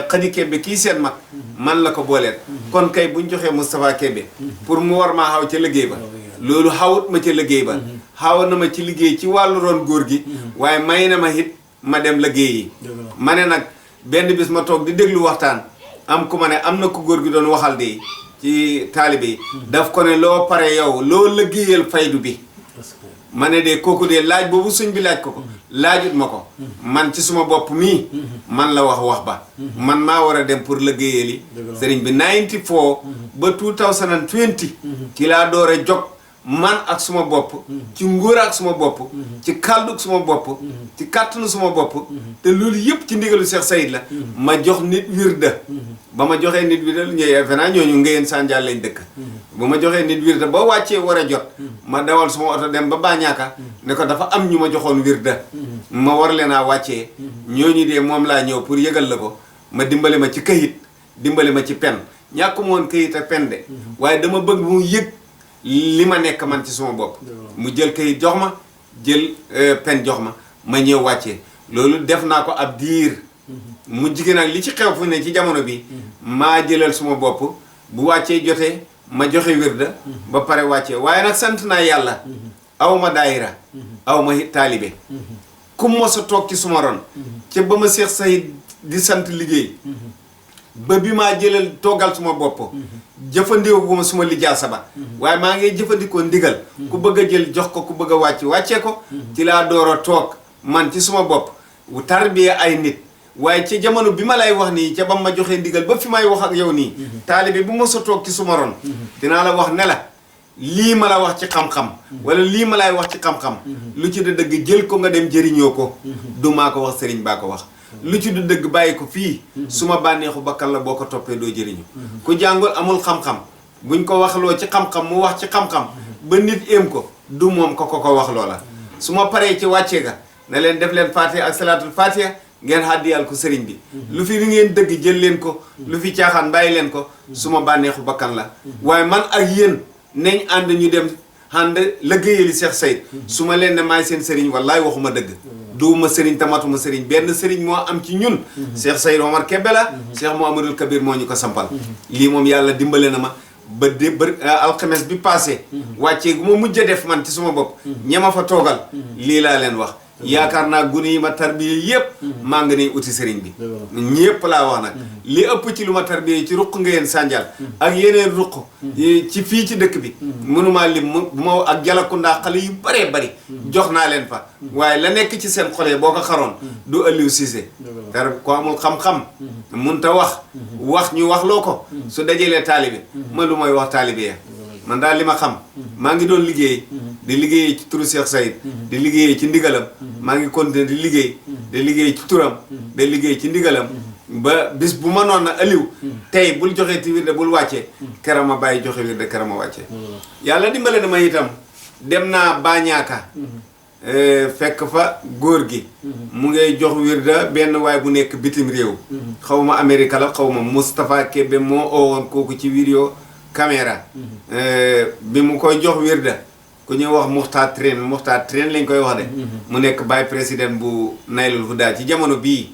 Khady Kébbi kii seen mag man la ko booleet kon kay buñ joxee Moustapha Kébbi pour mu war maa xaw ca liggéey ba loolu xawut ma ca liggéey ba xaw na ma ci liggéey ci wàllu roon góor gi waaye may na ma it ma dem liggéey yi ma ne nag benn bis ma toog di déglu waxtaan am ku ma ne am na ku góor gi doon waxal de ci taalibe yi daf ko ne loo pare yow loo liggéeyal faydu bi ma ne de kooku de laaj boobu suñ bi laaj ko laajut ma ko man ci suma bopp mii man la wax ba man maa war a dem pour liggéeyali sëriñ bi 94 ba 2020 ci laa door a jóg man ak suma bopp ci ngóor ak suma bopp ci kàlduk suma bopp ci kàttanu suma bopp te loolu yëpp ci ndigalu Cheikh Sayid la ma jox nit wirda ba ma joxee nit wirda ñëw fenaa ñooñu ngeen Sandial lañ dëkk ba ma joxee nit wirda ba wàccee war a jot ma dawal suma oto dem ba Bañaaka ne ko dafa am ñu ma joxoon wirda ma war leen a wàccee ñooñu de moom laa ñëw pour yëgal la ko ma dimbale ma ci këyit dimbale ma ci pen ñàkk moon këyit ak pen de waaye dama bëgg mu yëg li ma nekk man ci suma bopp mu jël këyit jox ma jël pen jox ma ñëw wàccee loolu def naa ko ab diir mu jigéen ak li ci xew fu ne ci jamono bi maa jëlal suma bopp bu wàccee jotee ma joxe wirda ba pare wàccee waaye nag sant naa yàlla aw ma daayira aw ma taalibe ku mos a toog ci suma ron ca ba ma Cheikh Sayid di sant liggéey ba bi maa jëlal toogal suma bopp jëfandikoo suma lijaasa ba waaye maa ngi jëfandikoo ndigal ku bëgg a jël jox ko ku bëgg a wàccee ko ci laa door a toog man ci suma bopp tarbiya ay nit waaye ci jamono bi ma lay wax nii ca ba ma joxee ndigal ba fi may wax ak yow nii taalibe bu ma sa toog ci suma ron dinaa la wax ne la lii ma la wax ci xam-xam wala lii ma lay wax ci xam-xam lu ci da dëgg jël ko nga dem jëriñoo ko du maa ko wax sëriñ baa ko wax lu ci du dëgg bàyyi ko fii su ma bànneexu bakkan la boo ko toppee doo jëriñu ku jàngul amul xam-xam buñ ko waxloo ci xam-xam mu wax ci xam-xam ba nit éem ko du moom ko wax loola su ma paree ci wàccee ga ne leen def leen fatiha ak salaatul fatiha ngeen xàddiyal ko sëriñ bi lu fi li ngeen dëgg jël leen ko lu fi caaxaan bàyyi leen ko su ma bànneexu bakkan la waaye man ak yéen nañ ànd ñu dem ànd liggéeyali Cheikh Sayid su ma leen ne maay seen sëriñ wallaay waxuma dëgg duuma sëriñ tamatuma sëriñ benn sëriñ moo am ci ñun Cheikh Sayid Omar Kébé la Cheikh Mouhamadoul Kabir moo ñu ko sampal lii moom yàlla dimbale na ma ba alxames bi passé wàccee gu ma mujj a def man ci suma bopp ñama fa toogal lii laa leen wax yaakaar naa gune yi ma tarbiye yépp maa ngi ne uti sëriñ bi ñépp laa wax nag li ëpp ci lu ma tarbiye ci ruq ngeen Sandial ak yeneen ruq ci fii ci dëkk bi mënumaa lim bu ma ak Jalakunda xale yu baree bari jox naa leen fa waaye la nekk ci seen xole boo ko xaroon du Aliou Cissé tar ko amul xam-xam munta wax ñu wax loo ko su dajalee taalibe ma lu may wax taalibe ya man daal li ma xam maa ngi doon liggéey di liggéey ci turu Cheikh Sayid di liggéey ci ndigalam maa ngi continuer di liggéey ci turam di liggéey ci ndigalam ba bis bu ma noon na Aliou tey bul joxee ti wirde bul wàccee kera ma bàyyi joxe wirde kera ma wàccee yàlla dimbale na ma itam dem naa Bañaaka fekk fa góor gi mu ngay jox wirda benn waay bu nekk bitim réew xaw ma Amérique la xaw ma Moustapha Kébé moo oowoon kooku ci vidéo caméra bi mu koy jox wirda ku ñuy wax Muxtaar Train lañ koy wax de mu nekk Baye président bu Naylul Huda ci jamono bii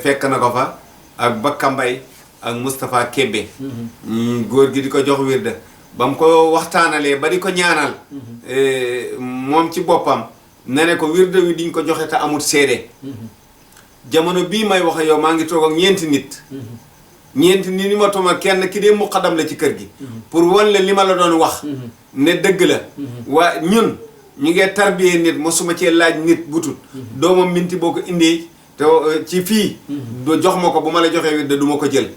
fekk na ko fa ak Bakka Mbay ak Moustapha Kébé góor gi di ko jox wirda ba mu ko waxtaanalee ba di ko ñaanal moom ci boppam ne ko wirda wi diñ ko joxe te amul seede jamono bii may wax yow maa ngi toog ak ñeenti nit ni ma toma kenn ki dee muqaddam la ci kër gi pour wan la li ma la doon wax ne dëgg la waa ñun ñu ngee tarbiyee nit mosuma cee laaj nit butut doomam minti boo ko indee te ci fii do jox ma ko bu ma la joxee wirda du ma ko jël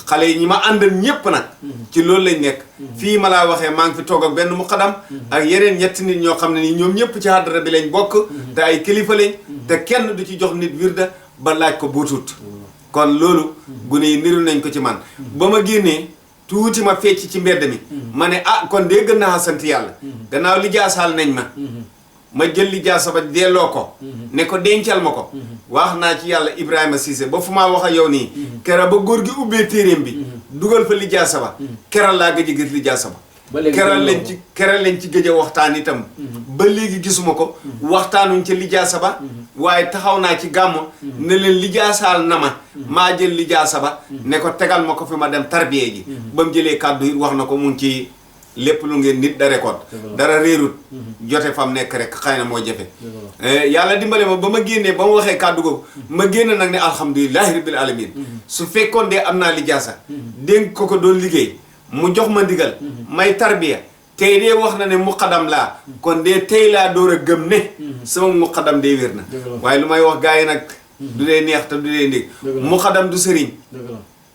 xale yi ñi ma àndal ñépp nag ci loolu lañ nekk fii ma laa waxee maa ngi fi toog ak benn muqaddam ak yeneen ñetti nit ñoo xam ne nii ñoom ñépp ci hadara bi lañ bokk te ay kilifa lañ te kenn du ci jox nit wirda ba laaj ko butut kon loolu gune yi niru nañ ko ci man ba ma génnee tuuti ma fecc ci mbedd mi ma ne kon de gën naa sant yàlla gannaaw li jaasaal nañ ma jël li jaasa ba delloo ko ne ko dencal ma ko wax naa ci yàlla Ibrahima Cissé ba fu maa wax ak yow nii kera ba góor gi ubbee téeréem bi dugal fa li jaasa ba keral laa gëj a gis li jaasa ba keral lañ ci gëj a waxtaan itam ba léegi gisuma ko waxtaanuñ ca lijaasa ba waaye taxaw naa ci gàmm ne leen lijaasaal na ma maa jël lijaasa ba ne ko tegal ma ko fi ma dem tarbiyee ji ba mu jëlee kàddu yi wax na ko mun ci lépp lu ngeen nit da récolte dara réerut jote fam nekk rek xëy na moo jafe yàlla dimbale ma ba ma génnee ba mu waxee kàddu googu ma génn nag ne alhamdulilahi rabbil alamin su fekkoon de am naa lijaasa dénk ko doon liggéey mu jox ma ndigal may tarbiya tey de wax na ne muqaddam laa kon de tey laa door a gëm ne sama muqaddam de wér na waaye lu may wax gars yi nag du dee neex te du dee ndég muqaddam du sëriñ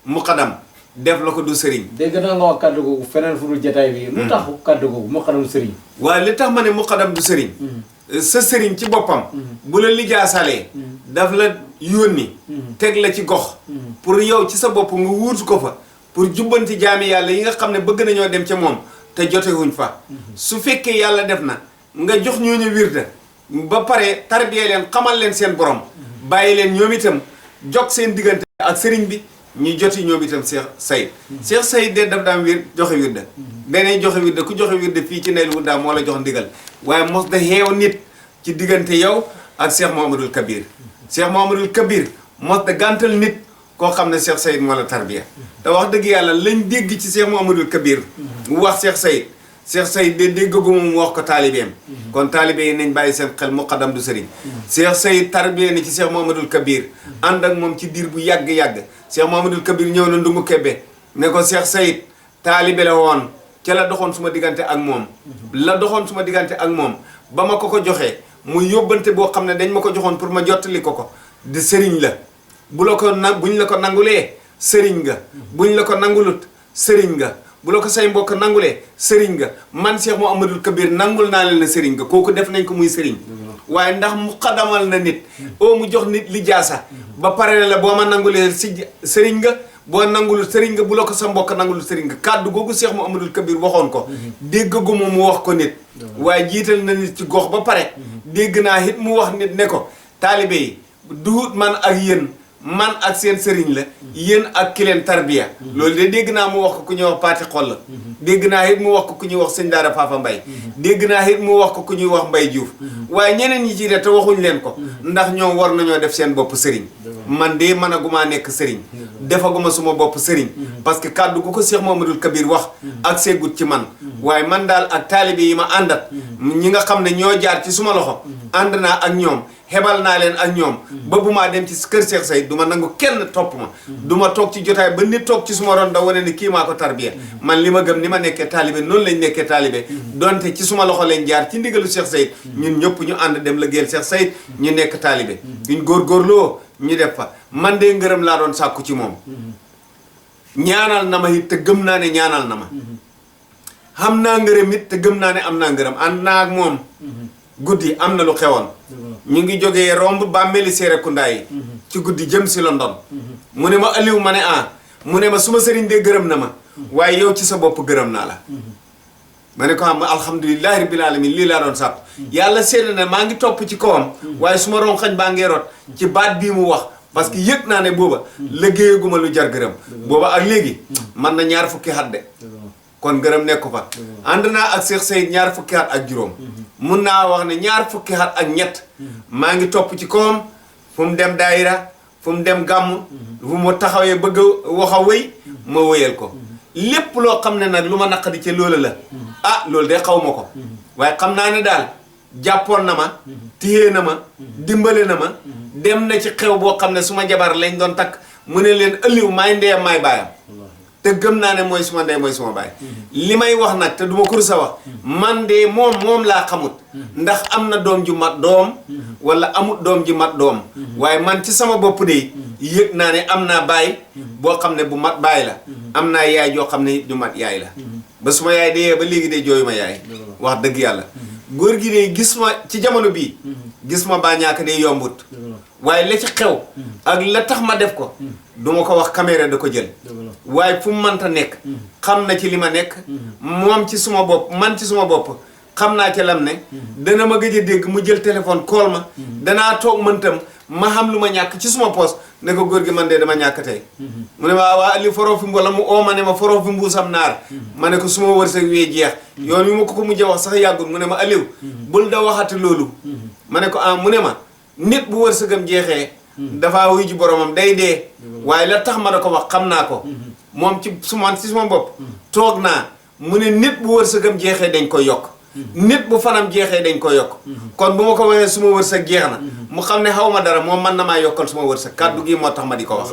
muqaddam def la ko du sëriñ. dégg naa nga wax kàddu googu feneen fu dul jotaay bi. lu tax kàddu googu muqaddam sëriñ. waaye li tax ma ne muqaddam du sëriñ. sa sëriñ ci boppam. bu la lijaasalee. daf la yónni. teg la ci gox. pour yow ci sa bopp nga wuutu ko fa. pour jubbanti jaami yàlla yi nga xam ne bëgg nañoo dem ca moom te jotewuñ fa. su fekkee yàlla def na nga jox ñooñu wirda ba pare tarbiye leen xamal leen seen borom. bàyyi leen ñoom itam jog seen diggante ak sëriñ bi ñu joti ñoom itam Cheikh Sayid. Cheikh Sayid de daf daan joxe wirda. beneen joxe wirda ku joxe wirda fii ci Naylul Huda moo la jox ndigal waaye mos da xeew nit ci diggante yow ak Cheikh Mouhamadoul Kabir. Cheikh Mouhamadoul Kabir mos da gàntal nit koo xam ne Cheikh Sayid moo la tarbiya te wax dëgg yàlla lañ dégg ci Cheikh Mouhamadoul Kabir mu wax Cheikh Sayid. Cheikh Sayid de déggagu mu wax ko taalibeem kon taalibe yi nañ bàyyi seen xel muqaddam du sëriñ. Cheikh Sayid tarbiya ni ci Cheikh Mouhamadoul Kabir ànd ak moom ci diir bu yàgg-yàgg Cheikh Mouhamadoul Kabir ñëw na Ndungu Kebe ne ko Cheikh Sayid taalibe la woon ca la doxoon suma diggante ak moom. la doxoon suma diggante ak moom ba ma ko joxee mu yóbbante boo xam ne dañ ma ko joxoon pour ma jottali ko di sëriñ la bu la ko buñ la ko nangulee sëriñ nga buñ la ko nangulut sëriñ nga. bu la ko say mbokk nangulee sëriñ nga man Cheikh Mouhamadoul Kabir nangul naa leen ne sëriñ nga kooku def nañ ko muy sëriñ waaye ndax mu xadamal na nit oo mu jox nit li jaasa ba pare la boo ma nangulee si sëriñ nga boo nangulul sëriñ nga bu la ko sa mbokk nangulul sëriñ nga kàddu googu Cheikh Mouhamadoul Kabir waxoon ko dégg gu mu wax ko nit waaye jiital na nit ci gox ba pare dégg naa it mu wax nit ne ko taalibe yi duut man ak yéen man ak seen sëriñ la yéen ak ki leen tarbiya loolu de dégg naa mu wax ko ku ñuy wax Paati Xoll dégg naa it mu wax ko ku ñuy wax sëñ Daara Fafa Mbay dégg naa it mu wax ko ku ñuy wax Mbay Juuf waaye ñeneen ñi ci de te waxuñ leen ko ndax ñoom war nañoo def seen bopp sëriñ man de mën agumaa nekk sëriñ defaguma suma bopp sëriñ parce que kàddu gu ko Cheikh Mouhamadoul Kabir wax ak seggut ci man waaye man daal ak taalibe yi ma àndat ñi nga xam ne ñoo jaar ci suma loxo ànd naa ak ñoom xebal naa leen ak ñoom ba bu maa dem ci kër Cheikh Sayid du ma nangu kenn topp ma du ma toog ci jotaay ba nit toog ci suma ron da wane ni kii maa ko tarbiya man li ma gëm ni ma nekkee taalibe noonu lañ nekkee taalibe donte ci suma loxo lañ jaar ci ndigalu Cheikh Sayid ñun ñëpp ñu ànd dem liggéeyal Cheikh Sayid ñu nekk taalibe duñ góorgóorloo ñu def fa man de ngërëm laa doon sàkku ci moom ñaanal na ma it te gëm naa ne ñaanal na ma xam naa ngërëm it te gëm naa ne am naa ngërëm ànd naa ak moom guddi am na lu xewoon ñu ngi jógee romb bàmmeeli Serekunda yi ci guddi jëm si London mu ne ma Aliou ma ne mu ne ma suma sëriñ de gërëm na ma waaye yow ci sa bopp gërëm naa la ma ne ko xam alhamdulilahi rabbil alamin lii laa doon sàpp yàlla seede na maa ngi topp ci kawam waaye suma ronxañ baa ngee rot ci baat bii mu wax parce que yëg naa ne booba liggéeyaguma lu jar gërëm booba ak léegi man na ñaar fukki at de kon gërëm nekku fa ànd naa ak Cheikh Sayid ñaar fukki at ak juróom mun naa wax ne ñaar fukki at ak ñett maa ngi topp ci kawam fu mu dem daayira fu mu dem gàmm fu mu taxawee bëgg a wax a wéy ma wéyal ko lépp loo xam ne nag lu ma naqadi ca loola la loolu de xaw ma ko waaye xam naa ne daal jàppoon na ma téye na ma dimbale na ma dem na ci xew boo xam ne suma jabar lañ doon takk mu ne leen Aliou maay ndeyam maay baayam te gëm naa ne mooy suma ndey mooy suma baay li may wax nag te duma ko sa wax man de moom laa xamut ndax am na doom ju mat doom wala amut doom ji mat doom waaye man ci sama bopp de yëg naa ne am naa baay boo xam ne bu mat baay la am naa yaay joo xam ne ju mat yaay la ba suma yaay de ba léegi de jooyu ma yaay wax dëgg yàlla góor gi de gis ma ci jamono bii gis ma baa ñaaka de yombut waaye la ci xew ak la tax ma def ko duma ko wax caméra da ko jël waaye fu mu mënta nekk xam na ci li ma nekk moom ci suma bopp man ci suma bopp xam naa ci lam ne dana ma gëj a dégg mu jël téléphone call ma danaa toog man tam ma xam lu ma ñàkk ci suma poos ne ko góor gi man de dama ñàkk tey mu ne ma waa Aliou foroo fi wala mu oo ma ne ma foroo fi mbuusam naar ma ne ko suma wërsëg wee jeex yoon wi ma ko mujj a wax sax yàggul mu ne ma Aliou bul da waxati loolu ma ne ko mu ne ma nit bu wërsëgam jeexee dafa wuy ji boromam day dee waaye la tax ma da ko wax xam naa ko moom ci suma bopp toog naa mu ne nit bu wërsëgam jeexee dañ koy yokk nit bu fanam jeexee dañ koy yokk kon bu ma ko waxee suma wërsëg jeex na mu xam ne xaw ma dara moom mën na maa yokkal suma wërsëg kàddu gi moo tax ma di ko wax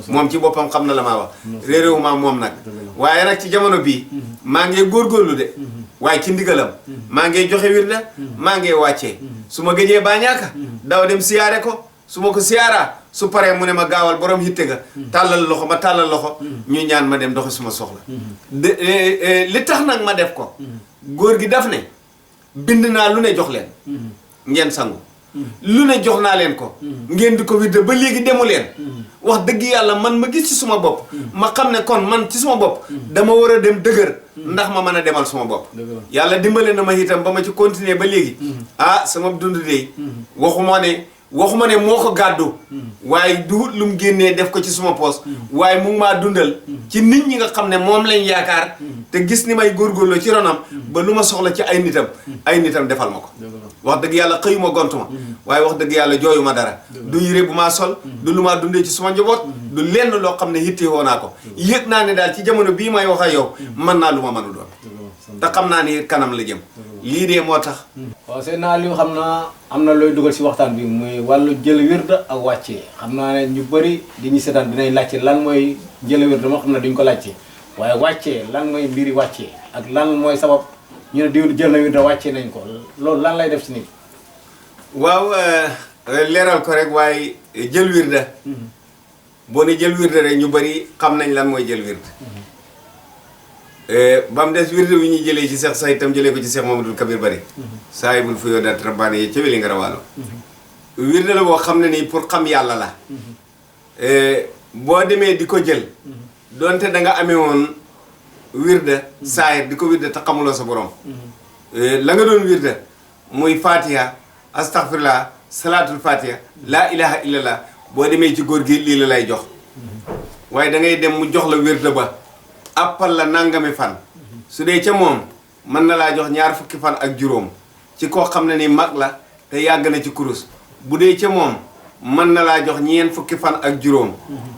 moom ci boppam xam na la maa wax réeréwuma moom nag waaye nag ci jamono bii maa ngi góorgóorlu de waaye ci ndigalam maa ngi joxe wirda maa ngi wàccee su ma gëjee baa ñaaka daw dem siyaare ko su ma ko siyaaraa su paree mu ne ma gaawal borom hitte ga tàllal loxo ma tàllal loxo ñu ñaan ma dem doxi suma soxla li tax nag ma def ko góor gi daf ne bind naa lu ne jox leen ngeen sangu lu ne jox naa leen ko ngeen di ko wirde ba léegi demu leen wax dëgg yàlla man ma gis ci suma bopp ma xam ne kon man ci suma bopp dama war a dem dëgër ndax ma mën a demal suma bopp yàlla dimbale na ma itam ba ma ci continuer ba léegi sama dund de waxuma ne moo ko gàddu waaye duhut lu mu génnee def ko ci suma poos waaye mu ngi maa dundal ci nit ñi nga xam ne moom lañ yaakaar te gis ni may góorgóorloo ci ronam ba lu ma soxla ci ay nitam defal ma ko wax dëgg yàlla xëyuma gontuma waaye wax dëgg yàlla jooyu ma dara du yére bu maa sol du lu maa dundee ci suma njaboot du lenn loo xam ne hittee woo naa ko yëg naa ne daal ci jamono bii may wax ak yow mën naa lu ma mënu doon te xam naa ni kanam la jëm lii de moo tax waaw seen naa li xam naa am na looy dugal si waxtaan bi muy wàllu jël wirda ak wàccee xam naa ne ñu bëri di ñu seetaan dinañ laajte lan mooy jël wirda moo xam ne duñ ko laajte waaye wàccee lan mooy mbiri wàccee ak lan mooy sabab ñu ne diw jël na wirda wàccee nañ ko loolu lan lay def si nit waaw leeral ko rek waaye jël wirda boo ne jël wirda rek ñu bëri xam nañ lan mooy jël wirda ba mu des wirde wi ñuy jëlee ci Seex Say itam jëlee ko ci Seex Mamadul Kabir Bari saahibul fuyoodaat rabbaani yi ca weli nga rawaalo wirde la boo xam ne nii pour xam yàlla la boo demee di ko jël donte da nga amee woon wirde saahir di ko wirde te xamuloo sa borom la nga doon wirde muy fatiha astaghfirullah salaatul fatiha laa ilaha illallah boo demee ci góor gi lii la lay jox waaye da ngay dem mu jox la wirde ba appal la nangami fan su dee ca moom mën na laa jox 20 fan ak juróom ci koo xam ne ni mag la te yàgg na ci kurus bu dee ca moom mën na laa jox 40 fan ak juróom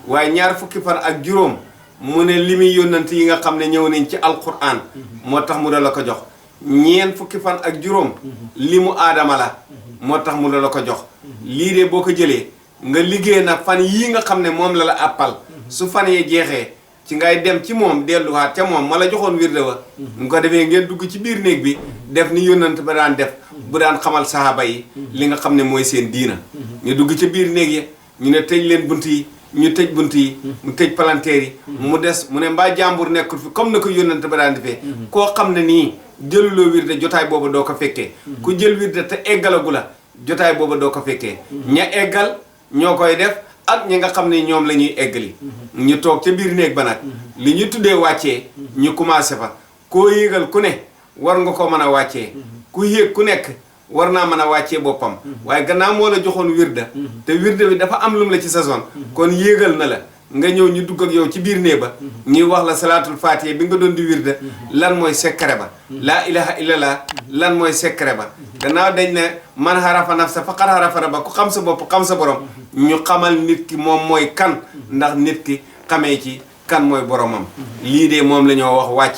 waaye 20 fan ak juróom mu ne li muy yónnant yi nga xam ne ñëw nañ ci alquran moo tax mu da la ko jox 40 fan ak juróom li mu aadama la moo tax mu da la ko jox lii de boo ko jëlee nga liggéey nag fan yii nga xam ne moom la appal su fan yee jeexee ci ngay dem ci moom delluwaat ca moom ma la joxoon wirde wa nga ko defee ngeen dugg ci biir néeg bi def ni yónnant ba daan def bu daan xamal sahaaba yi li nga xam ne mooy seen diina ñu dugg ca biir néeg yi ñu ne tëj leen bunt yi ñu tëj bunt yi mu tëj palanteer yi mu des mu ne mbaa jàmbur nekkul fi comme na ko yónnant ba daan defee koo xam ne nii jëluloo wirde jotaay booba doo ko fekkee ku jël wirde te eggalagu la jotaay booba doo ko fekkee ña eggal ñoo koy def ak ñi nga xam ne ñoom la ñuy eggali ñu toog ca biir néeg ba nag li ñu tuddee wàccee ñu commencé fa koo yéegal ku ne war nga ko mën a wàccee ku yéeg ku nekk war naa mën a wàccee boppam waaye gannaaw moo la joxoon wirda te wirda bi dafa am lum la ci saison kon yéegal na la nga ñëw ñu dugg ak yow ci biir néeg ba ñuy wax la salaatul faatiha bi nga doon di wirda lan mooy secret ba laa ilaha illallah lan mooy secret ba gannaaw dañ ne man xarafa nafsa faqad xarafa rabba ku xam sa bopp xam sa borom ñu xamal nit ki moom mooy kan ndax nit ki xamee ci kan mooy boromam lii de moom la ñoo wax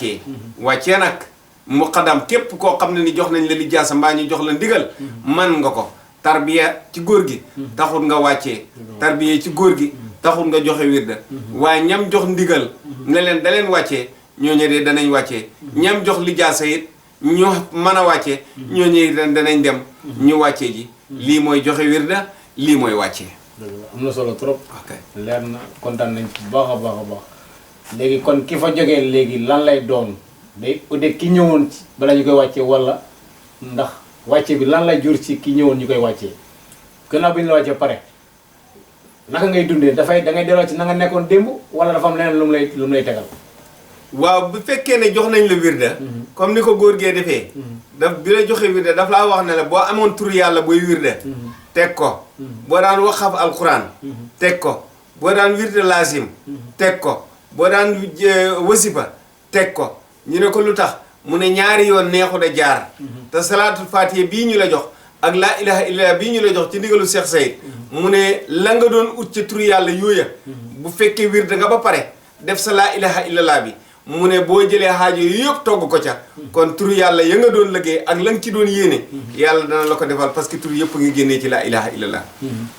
wàccee nag muqaddam képp koo xam ne ni jox nañ la li jaasa mbaa ñu jox la ndigal man nga ko tarbiya ci góor gi taxul nga wàccee tarbiya ci góor gi taxul nga joxe wirda waaye ñam jox ndigal ne leen da leen wàccee ñooñu de danañ wàccee ñam jox li jaasa it ñu mën a wàccee ñooñu danañ dem ñu wàccee ji lii mooy joxe wirda lii mooy wàccee am na solo trop leer na kontaan nañ bu baax a baax a baax léegi kon ki fa jógee léegi lan lay doon day ude ki ñëwoon ci bala ñu koy wàccee wala ndax wàcce bi lan lay jur ci ki ñëwoon ñu koy wàccee gannaaw bi ñu la wàccee pare naka ngay dundee da ngay delloo ci na nga nekkoon démb wala dafa am leneen lu mu lay tegal waaw bu fekkee ne jox nañ la wirda comme ni ko góor gee defee daf bi la joxe wirda daf laa wax ne la boo amoon tur yàlla booy wirda teg ko boo daan waxaf alquran teg ko boo daan wirda lazim teg ko boo daan wasifa teg ko ñu ne ko lu tax mu ne ñaari yoon neexu da jaar te salaatul fatiha bii ñu la jox ak laa ilaha illallah bii ñu la jox ci ndigalu Seex Sayid mu ne la nga doon ut ci tur yàlla yooya bu fekkee wirda nga ba pare def sa laa ilaha illallah bi mu ne boo jëlee xaajo yi yëpp togg ko ca kon tur yàlla ya nga doon liggéey ak la nga ci doon yéene yàlla dana la ko defal parce que tur yëpp ngi génnee ci laa ilaha illallah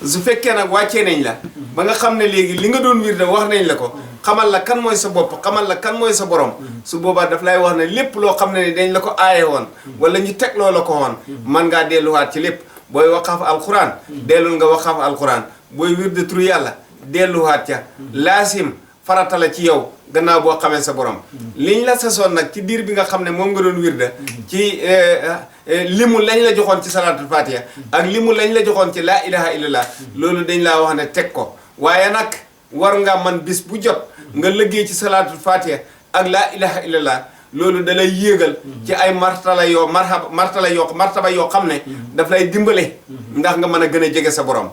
su fekkee nag wàccee nañ la ba nga xam ne léegi li nga doon wirda wax nañ la ko xamal la kan mooy sa bopp xamal la kan mooy sa borom su boobaa daf lay wax ne lépp loo xam ne ni dañ la ko aaye woon wala ñu teg loo la ko woon man ngaa delluwaat ci lépp booy waqaf alquran dellul nga waqaf alquran booy wirde tur yàlla delluwaat ca laasim farata la ci yow gannaaw boo xamee sa borom liñ la sasoon nag ci diir bi nga xam ne moom nga doon wirda ci limu lañ la joxoon ci salaatul fatiha ak limu lañ la joxoon ci laa ilaha illallah loolu dañ laa wax ne teg ko waaye nag war nga man bis bu jot nga liggéey ci salaatul fatiha ak laa ilaha illallah loolu da lay yéegal ci ay martaba yoo xam ne daf lay dimbale ndax nga mën a gën a jege sa borom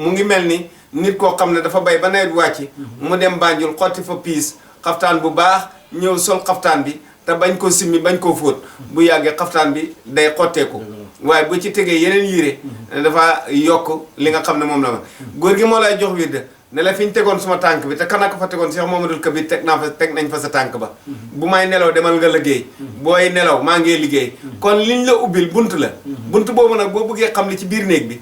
mu ngi mel ni nit koo xam ne dafa bay ba nawet wàcc mu dem Banjul xotti fa piis xaftaan bu baax ñëw sol xaftaan bi te bañ koo simmi bañ koo fóot bu yàggee xaftaan bi day xotteeku waaye bu ci tegee yeneen yére dafa yokk li nga xam ne moom la ma góor gi moo lay jox wirde ne la fi ñu tegoon suma tànk bi te kana ko fa tegoon Cheikh Mamadou Kabir teg nañ fa sa tànk ba bu may nelaw demal nga liggéey booy nelaw maa ngee liggéey kon liñ la ubbil bunt la bunt boobu nag boo bëggee xam li ci biir néeg bi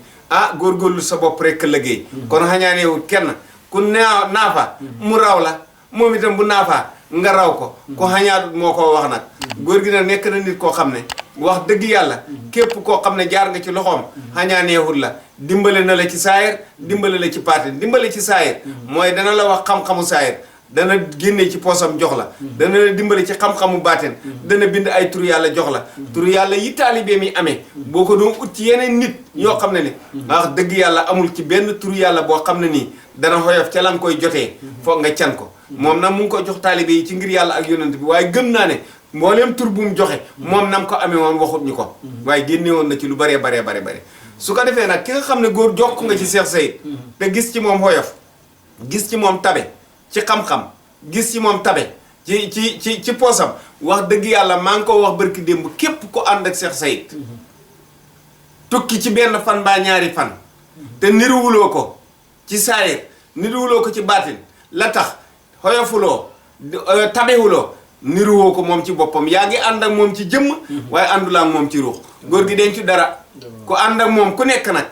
góorgóorlu sa bopp rek liggéey kon xañaaneewut kenn ku naafa mu raw la moom itam bu naafaa nga raw ko ku xañaatut moo ko wax nag góor gi nag nekk na nit koo xam ne wax dëgg yàlla képp koo xam ne jaar nga ci loxoom xañaaneewut la dimbale na la ci saayir dimbale la ci paatin dimbale ci saayir mooy dana la wax xam-xamu saayir dana génne ci poosam jox la dana la dimbale ci xam-xamu baatin dana bind ay turu yàlla jox la turu yàlla yi taalibe mi amee boo ko doon ut ci yeneen nit yoo xam ne ni wax dëgg yàlla amul ci benn turu yàlla boo xam ne nii dana xoyof ca la nga koy jotee foog nga can ko moom nag mu ngi ko jox taalibe yi ci ngir yàlla ak yonent bi waaye gëm naa ne mbooleem tur bu mu joxe moom nam ko amee woon waxut ñu ko waaye génne woon na ci lu baree bare su ko defee nag ki nga xam ne góor jokk nga ci Cheikh Sayid te gis ci moom xoyof gis ci moom tabe ci xam-xam gis ci moom tabe ci poosam wax dëgg yàlla maa ngi ko wax barki démb képp ko ànd ak Cheikh Sayid tukki ci benn fan baa ñaari fan te niruwuloo ko ci saayir niruwuloo ko ci baatin la tax xoyofuloo tabewuloo niruwoo ko moom ci boppam yaa ngi ànd ak moom ci jëmm waaye àndula ak moom ci ruux góor gi dencu dara ku ànd ak moom ku nekk nag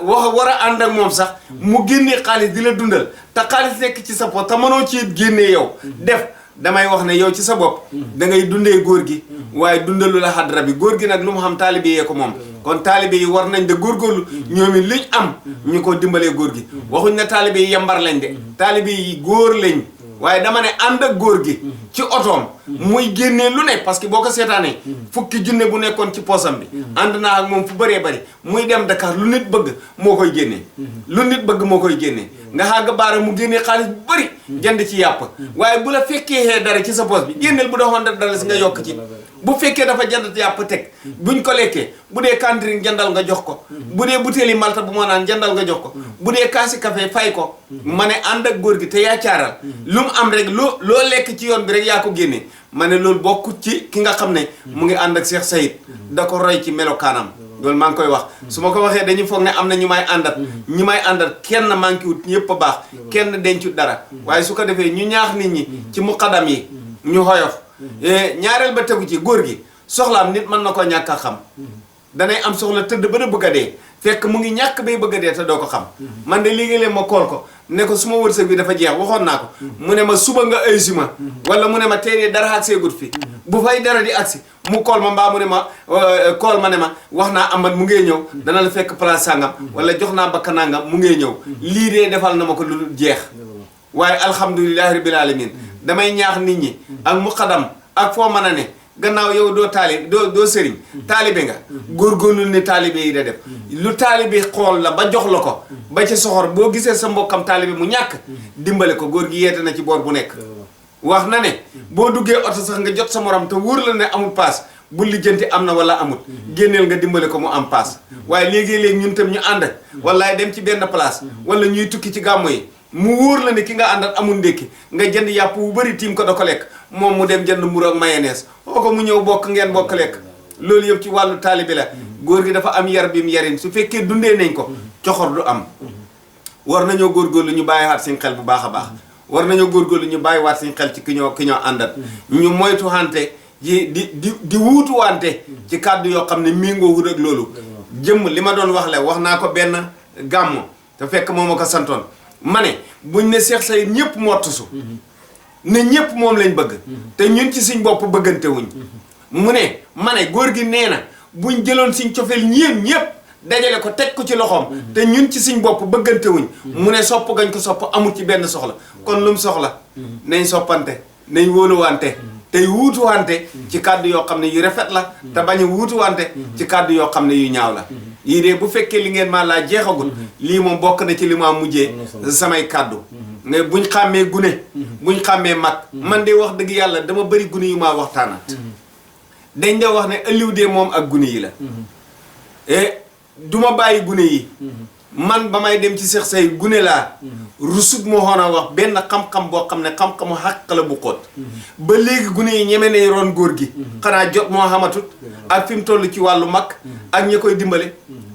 war a ànd ak moom sax mu génnee xaalis di la dundal te xaalis nekk ci sa poos te mënoo ci génnee yow def damay wax ne yow ci sa bopp da ngay dundee góor gi waaye dundalu la xadra bi góor gi nag lu mu xam taalibe yee ko moom kon taalibe yi war nañ de góorgóorlu ñoom it luñ am ñu ko dimbalee góor gi waxuñ ne taalibe yi yambar lañ de taalibe yi góor lañ waaye dama ne ànd ak góor gi ci otoom muy génnee lu ne parce que boo ko seetaanee fukki junne bu nekkoon ci poosam bi ànd naa ak moom fu bëree bëri muy dem Dakar lu nit bëgg moo koy génnee lu nit bëgg moo koy génnee nga xàgg baara mu génnee xaalis bu bëri jënd ci yàpp waaye bu la fekkee dara ci sa poos bi génneel bu doon $100 nga yokk ci bu fekkee dafa jënd yàpp teg buñ ko lekkee bu dee cantine jëndal nga jox ko bu dee butéeli malta bu ma naan jëndal nga jox ko bu dee kaasi café fay ko ma ne ànd ak góor gi te yaa caaral lu mu am rek loo lekk ci yoon bi rek yaa ko génnee ma ne loolu bokkut ci ki nga xam ne mu ngi ànd ak Cheikh Sayid da ko roy ci melokaanam loolu maa ngi koy wax su ma ko waxee dañuy foog ne am na ñu may àndat kenn manqué wut ñëpp a baax kenn dencut dara waaye su ko defee ñu ñaax nit ñi ci muqaddam yi ñu xoyof ñaareel ba tegu ci góor gi soxlaam nit mën na ko ñàkk a xam danay am soxla tëdd ba da bëgg a dee fekk mu ngi ñàkk bay bëgg a dee te doo ko xam man de léegi-léeg ma kool ko ne ko suma wërsëg bi dafa jeex waxoon naa ko mu ne ma suba nga ay si ma wala mu ne ma tey dara ak seegut fi bu fay dara di agsi mu kool ma mbaa mu ne ma kool ma ne ma wax naa amat mu ngee ñëw dana la fekk place sàngam wala jox naa bakka nangam mu ngee ñëw lii dee defal na ma ko lu jeex waaye alhamdulilahi rabbil alamin damay ñaax nit ñi ak muqaddam ak foo mën a ne gannaaw yow doo sëriñ taalibe nga góorgóorlu ne taalibe yi da def lu taalibe xool la ba jox la ko ba ci soxor boo gisee sa mbokkam taalibe mu ñàkk dimbale ko góor gi yeete na ci boor bu nekk wax na ne boo duggee oto sax nga jot sa morom te wóor la ne amul paas bu lijjanti am na wala amul génneel nga dimbale ko mu am paas waaye léegi-léegi ñun tam ñu ànd wallaay dem ci benn place wala ñuy tukki ci gàmmo yi mu wóor la ne ki nga àndat amul ndékki nga jënd yàpp wu bëri tiim ko da ko lekk moom mu dem jënd mburu ak mayonnaise oo ko mu ñëw bokk ngeen bokk lekk loolu yëpp ci wàllu taalibi la góor gi dafa am yar bi mu yarin su fekkee dundee nañ ko coxor du am war nañoo góorgóorlu ñu bàyyi waat suñ xel bu baax a baax war nañoo góorgóorlu ñu bàyyi waat suñ xel ci ki ñoo àndat ñu moytu wante di wuutu wante ci kàddu yoo xam ne méngoo wut ak loolu jëmm li ma doon wax le wax naa ko benn gàmmu te fekk moo ma ko santoon ma ne buñ ne Cheikh Sayid ñëpp mottusu ne ñëpp moom lañ bëgg te ñun ci suñ bopp bëggante wuñ mu ne ma ne góor gi nee na buñ jëloon suñ cofeel ñëpp dajale ko teg ko ci loxoom te ñun ci suñ bopp bëggante wuñ mu ne sopp gañ ko sopp amul ci benn soxla kon lu mu soxla nañ soppante nañ wóoluwante tey wuutuwante ci kàddu yoo xam ne yu rafet la te bañ a wuutuwante ci kàddu yoo xam ne yu ñaaw la yii de bu fekkee li ngeen maa laa jeexagul lii moom bokk na ci li ma mujjee samay kàddu mais buñ xàmmee gune buñ xàmmee mag man de wax dëgg yàlla dama bëri gune yu maa waxtaanat dañ de wax ne ëlliw de moom ak gune yi la du ma bàyyi gune yi man ba may dem ci Cheikh Say gune laa rusut moo xoon a wax benn xam-xam boo xam ne xam-xamu xàq la bu xóot ba léegi gune yi ñeme nañ roon góor gi xanaa jot moo xamatut ak fi mu toll ci wàllu mag ak ñi koy dimbale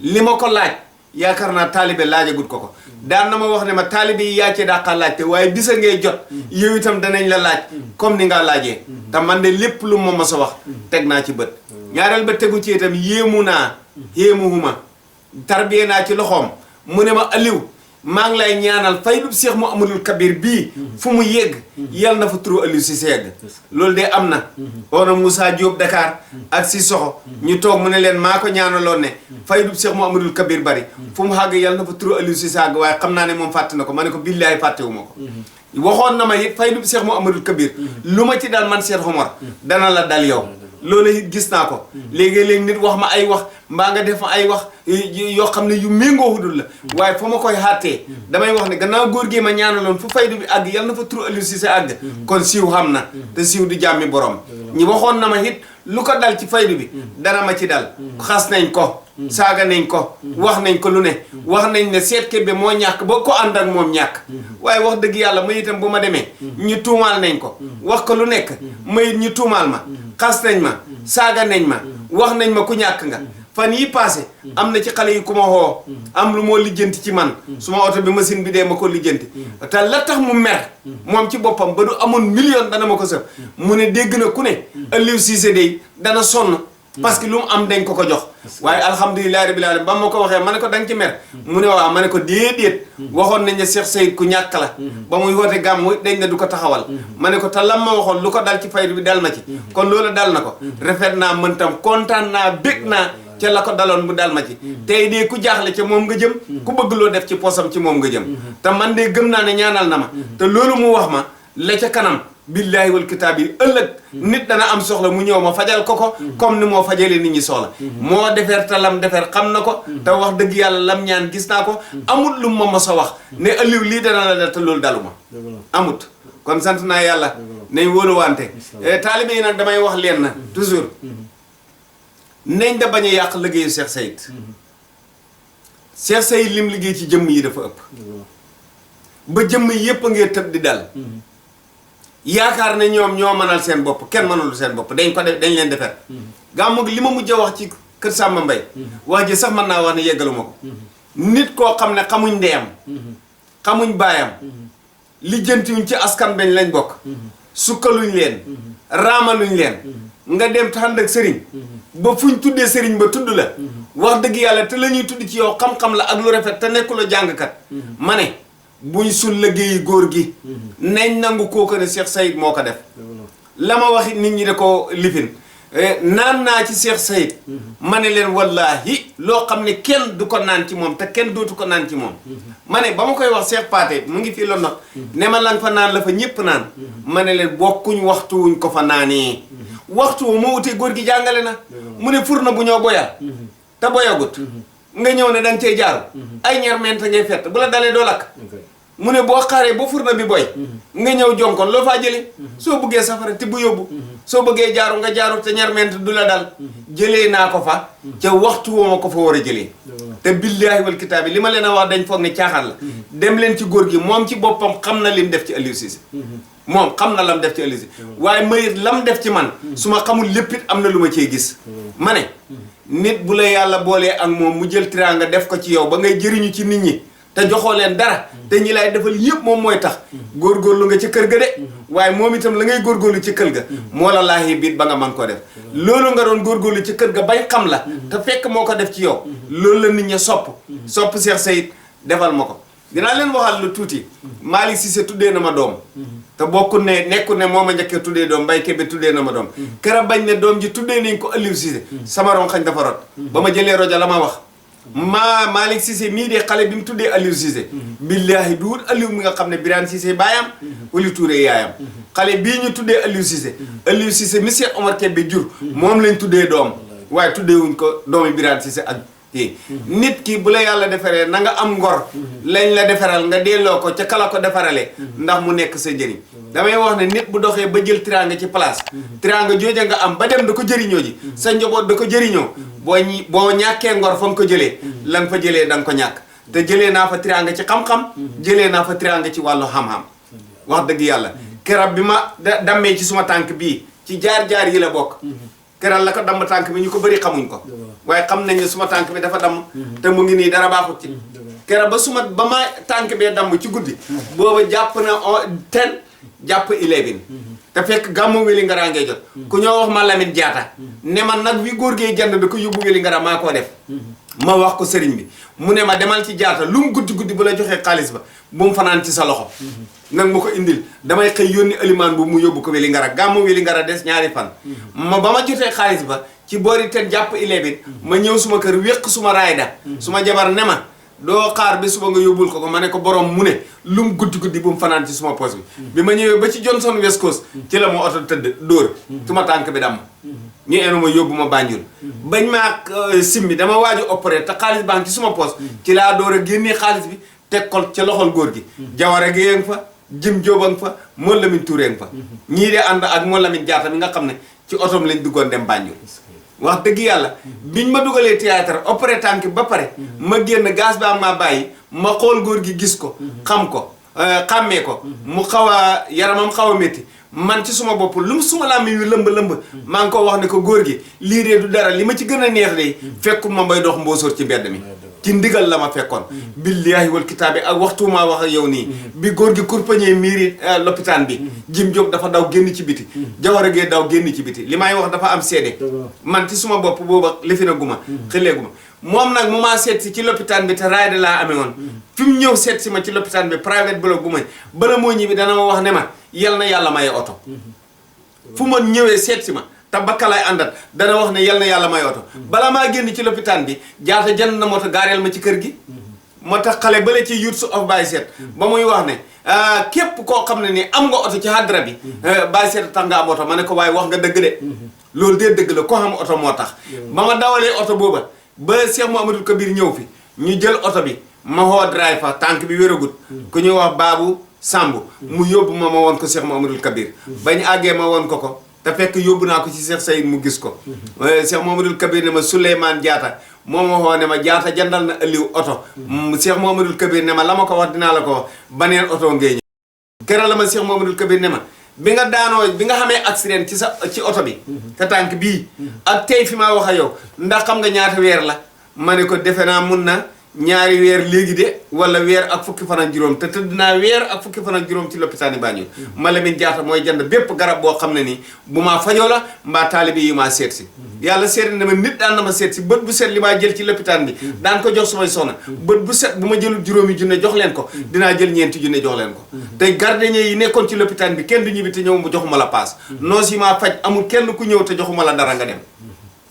li ma ko laaj yaakaar naa taalibe laajagut ko daan na ma wax ne ma taalibe yi yaa cee dàqa laajte waaye bisa ngay jot yow itam danañ la laaj comme ni nga laajee te man de lépp lu ma mos a wax teg naa ci bët ñaareel ba tegu ci itam yéemuhuma tarbiye naa ci loxoom mu ne ma Aliou maa ngi lay ñaanal faydub Cheikh Mouhamadoul Kabir bii fu mu yegg yal na fa turu Aliou Cissé yegg loolu de am na ona Moussa Diop Dakar ak si soxo ñu toog mu ne leen maa ko ñaanaloon ne faydub Cheikh Mouhamadoul Kabir bari fu mu xàgg yal na fa turu Aliou Cissé àgg waaye xam naa ne moom fàtte na ko ma ne ko billaay fàttewu ma ko waxoon na ma it faydub Cheikh Mouhamadoul Kabir lu ma ci dal man Cheikh Omar dana la dal yow loolu it gis naa ko léegi-léegi nit wax ma ay wax mbaa nga def ma ay wax yoo xam ne yu méngoo hudul la waaye fa ma koy xàttee damay wax ne gannaaw góor gi ma ñaanaloon fu faydu bi àgg yal na fa turu Aliou Cissé àgg kon siiw xam na te siiw du jàmmi borom ñi waxoon na ma it lu ko dal ci faydu bi dana ma ci dal xas nañ ko saaga nañ ko wax nañ ko lu ne wax nañ ne Seet Kébé moo ñàkk ba ko ànd ak moom ñàkk waaye wax dëgg yàlla ma itam bu ma demee ñu tuumaal nañ ko wax ko lu nekk ma it ñu tuumaal ma xas nañ ma saaga nañ ma wax nañ ma ku ñàkk nga fan yi passé am na ci xale yi ku ma xoo am lu moo lijjanti ci man su ma oto bi machine bi dee ma ko lijjanti te la tax mu mer moom ci boppam ba du amoon million dana ma ko sëf mu ne dégg na ku ne Aliou Cissé day dana sonn parce que lu mu am dañ ko jox waaye alhamdulilahi rabbil alamin ba ma ko waxee ma ne ko da nga ci mer mu ne waaw ma ne ko déedéet waxoon nañ ne Cheikh Sayid ku ñàkk la ba muy woote gàmmu dañ ne du ko taxawal ma ne ko te lam ma waxoon lu ko dal ci faydu bi dal ma ci kon loolu dal na ko rafet naa mën tam kontaan naa bég naa ca la ko daloon mu dal ma ci tey de ku jaaxle ca moom nga jëm ku bëgg loo def ci posam ci moom nga jëm te man de gëm naa ne ñaanal na ma te loolu mu wax ma la ca kanam billaahi wal kitaab yi ëllëg nit dana am soxla mu ñëw ma fajal ko comme ni moo fajalee nit ñi soxla moo defeer te lam defeer xam na ko te wax dëgg yàlla lam ñaan gis naa ko amut lu ma mos a wax ne Aliou lii dana la def te loolu dalu ma amut kon sant naa yàlla nañ wóoluwante taalibe yi nag damay wax leen na toujours nañ da bañ a yàq liggéeyu Cheikh Sayid Cheikh Sayid lim liggéey ci jëmm yi dafa ëpp ba jëmm yi yëpp a ngee tëb di dal yaakaar ne ñoom ñoo mënal seen bopp kenn mënul seen bopp dañ ko def dañ leen defar gàmmu gi li ma mujj a wax ci kër Samba Mbay wax ji sax mën naa wax ne yeggaluma ko nit koo xam ne xamuñ ndeyam xamuñ baayam lijjantiwuñ ci askan bañ lañ bokk sukkaluñ leen raamaluñ leen nga dem tànd ak sëriñ ba fuñ tuddee sëriñ ba tudd la wax dëgg yàlla te la ñuy tudd ci yow xam-xam la ak lu rafet te nekkula jàngkat ma ne buñ sul liggéeyi góor gi nañ nangu kooku ne Cheikh Sayid moo ko def la ma waxit nit ñi da ko lifin naan naa ci Cheikh Sayid ma ne leen wallahi loo xam ne kenn du ko naan ci moom te kenn dootu ko naan ci moom ma ne ba ma koy wax Cheikh Paate mu ngi fii la nag ne ma lang fa naan la fa ñëpp naan ma ne leen bokkuñ waxtu wuñ ko fa naanee waxtu wu moo wutee góor gi jàngale na mu ne fur na bu ñoo boyal te boyagut nga ñëw ne da nga cey jaaru ay ñermente ngay fett bu la dalee doo lakk mu ne boo xaaree ba furna bi boy nga ñëw jonkon loo faa jëlee soo bëggee safara ti bu yóbbu soo bëggee jaaru nga jaaru te ñermente du la dal jëlee naa ko fa ca waxtu woo ma ko fa war a jëlee te billaahi wal kitaab yi li ma leen a wax dañ foog ne caaxaan la dem leen ci góor gi moom ci boppam xam na lim def ci Aliou Cissé moom xam na lam def ci Aliou Cissé waaye may lam def ci man su ma xamul lépp it am na lu ma cee gis ma ne nit bu la yàlla boolee ak moom mu jël tiraanga def ko ci yow ba ngay jëriñu ci nit ñi te joxoo leen dara te ñi lay defal yëpp moom mooy tax góorgóorlu nga ci kër ga de waaye moom itam la ngay góorgóorlu ci kër ga moo la laaxee biit ba nga mën koo def loolu nga doon góorgóorlu ci kër ga bañ xam la te fekk moo ko def ci yow loolu la nit ñi sopp Cheikh Sayid defal ma ko dinaa leen waxal lu tuuti Malick Cissé tuddee na ma doom te bokkul ne nekkul ne moo ma njëkkee tuddee doom Mbaye Kébé tuddee na ma doom kera bañ ne doom ji tuddee nañ ko Aliou Cissé sama ron xañ dafa rot ba ma jëlee rojo la ma wax Malick Cissé mii de xale bi mu tuddee Aliou Cissé billahi duwul Aliou mi nga xam ne Birane Cissé baayam Wuli Touré yaayam xale bii ñu tuddee Aliou Cissé mi Cheikh Omar Kébé jur moom lañ tuddee doom waaye tuddee wuñ ko doomi Birane Cissé ak kii nit ki bu la yàlla defaree na nga am ngor lañ la defaral nga delloo ko ca kala ko defaralee ndax mu nekk sa njëriñ damay wax ne nit bu doxee ba jël tiraanga ci place tiraanga jooja nga am ba dem da ko jëriñoo ji sa njaboot da ko jëriñoo boo ñàkkee ngor fa nga ko jëlee la nga fa jëlee da nga ko ñàkk te jëlee naa fa tiraanga ci xam-xam jëlee naa fa tiraanga ci wàllu xam-xam wax dëgg yàlla keroog bi ma dammee ci suma tànk bii ci jaar-jaar yi la bokk keroog la ko damm tànk bi ñu ko bëri xamuñ ko waaye xam nañ ne suma tànk bi dafa damm te mu ngi nii dara baaxut ci keroog ba ma tànk bee damm ci guddi booba jàpp na 10 jàpp 11 te fekk gàmmu Wélingara ngay jot ku ñoo wax ma Lamine Diatta ne ma nag wi góor gee jënd da ko yóbbu Wélingara maa koo def ma wax ko sëriñ bi mu ne ma demal ci Diatta lu mu guddi bu la joxee xaalis ba bu mu fanaan ci sa loxo nag ma ko indil damay xëy yónni alimaan bu mu yóbbu ko Wélingara gàmmu Wélingara des ñaari fan ba ma jotee xaalis ba ci boori 10 jàpp 11 ma ñëw suma kër wéq suma raayda suma jabar ne ma doo xaar bi suba nga yóbbul ko ma ne ko borom mu ne lu mu guddi bu mu fanaan ci suma poos bi ma ñëwee ba ci Johnson West Coast ci la ma oto tëdd dóor suma tànk bi damm ñu enu ma yóbbu ma Banjul bañ maa simmi dama waaju opéré te xaalis baa ngi ci suma poos ci laa door a génnee xaalis bi teg ko ca loxol góor gi Jawara Gueye nga fa Jim Jóob nga fa Mo Lamine Touré nga fa ñii de ànd ak Mo Lamine Diatta mi nga xam ne ci otom lañ duggoon dem Banjul wax dëgg yàlla biñ ma dugalee théâtre opéré tànk ba pare ma génn gaz bi am maa bàyyi ma xool góor gi gis ko xam ko xàmmee ko mu xaw a yaramam xaw a métti man ci suma bopp lu mu suma làmmiñ wi lëmb maa ngi ko wax ne ko góor gi lii dee du dara li ma ci gën a neex de fekku ma mbay dox mbóosóor ci mbedd mi ci ndigal la ma fekkoon billaahi wal kitaabi ak waxtu maa wax ak yow nii bi góor gi kurpañee miiri lopitaan bi Jim Jóob dafa daw génn ci biti Jawara Gueye daw génn ci biti li may wax dafa am seede man ci suma bopp booba lifi na guma xëlee guma moom nag mu maa seet si ci lopitaan bi te raay da laa amee woon fi mu ñëw seet si ma ci lopitaan bi private bloc bu ma bala moo ñibbi dana ma wax ne ma yal na yàlla maye oto fu ma ñëwee seet si ma te bakkalaay àndat dana wax ne yal na yàlla may oto bala maa génn ci lopitaan bi Diatta jënd na moto gaareel ma ci kër gi moo tax xale bale ci Youth of Baye Seet ba muy wax ne képp koo xam ne ni am nga oto ci hadra bi Baye Seet tax nga am oto ma ne ko waaye wax nga dëgg de loolu dee dëgg la ko xam oto moo tax ba ma dawalee oto booba ba Cheikh Mouhamadoul Kabir ñëw fi ñu jël oto bi ma xoo driver tànk bi wéragut ku ñuy wax Babou Samb mu yóbbu ma woon ko Cheikh Mouhamadoul Kabir bañ àggee ma woon ko te fekk yóbbu naa ko ci Cheikh Sayid mu gis ko Cheikh Mouhamadoul Kabir ne ma Souleymane Diatta moo ma xoo ne ma Diatta jëndal na Aliou oto Cheikh Mouhamadoul Kabir ne ma la ma ko wax dinaa la ko wax baneen oto ngay ñëw keroog la ma Cheikh Mouhamadoul Kabir ne ma bi nga daanoo bi nga xamee accident ci oto bi te tànk bii ak tey fi maa wax ak yow ndax xam nga ñaata weer la ma ne ko defe naa mun na ñaari weer léegi de wala weer ak fukki fan ak juróom te tëdd naa weer ak fukki fan ak juróom ci lopitaan yi Banjul ma Lamine Diatta mooy jënd bépp garab boo xam ne nii bu maa fajoo la mbaa taalibe yi maa seet si yàlla seet na ma nit daan na ma seet si bët bu set li maa jël ci lopitaan bi daan ko jox sumay soxna bët bu set bu ma jëlul juróomi junne jox leen ko dinaa jël ñeenti junne jox leen ko te gardien yi nekkoon ci lopitaan bi kenn du ñibbi te ñëw mu joxuma la paas noos yi maa faj amul kenn ku ñëw te joxuma la dara nga dem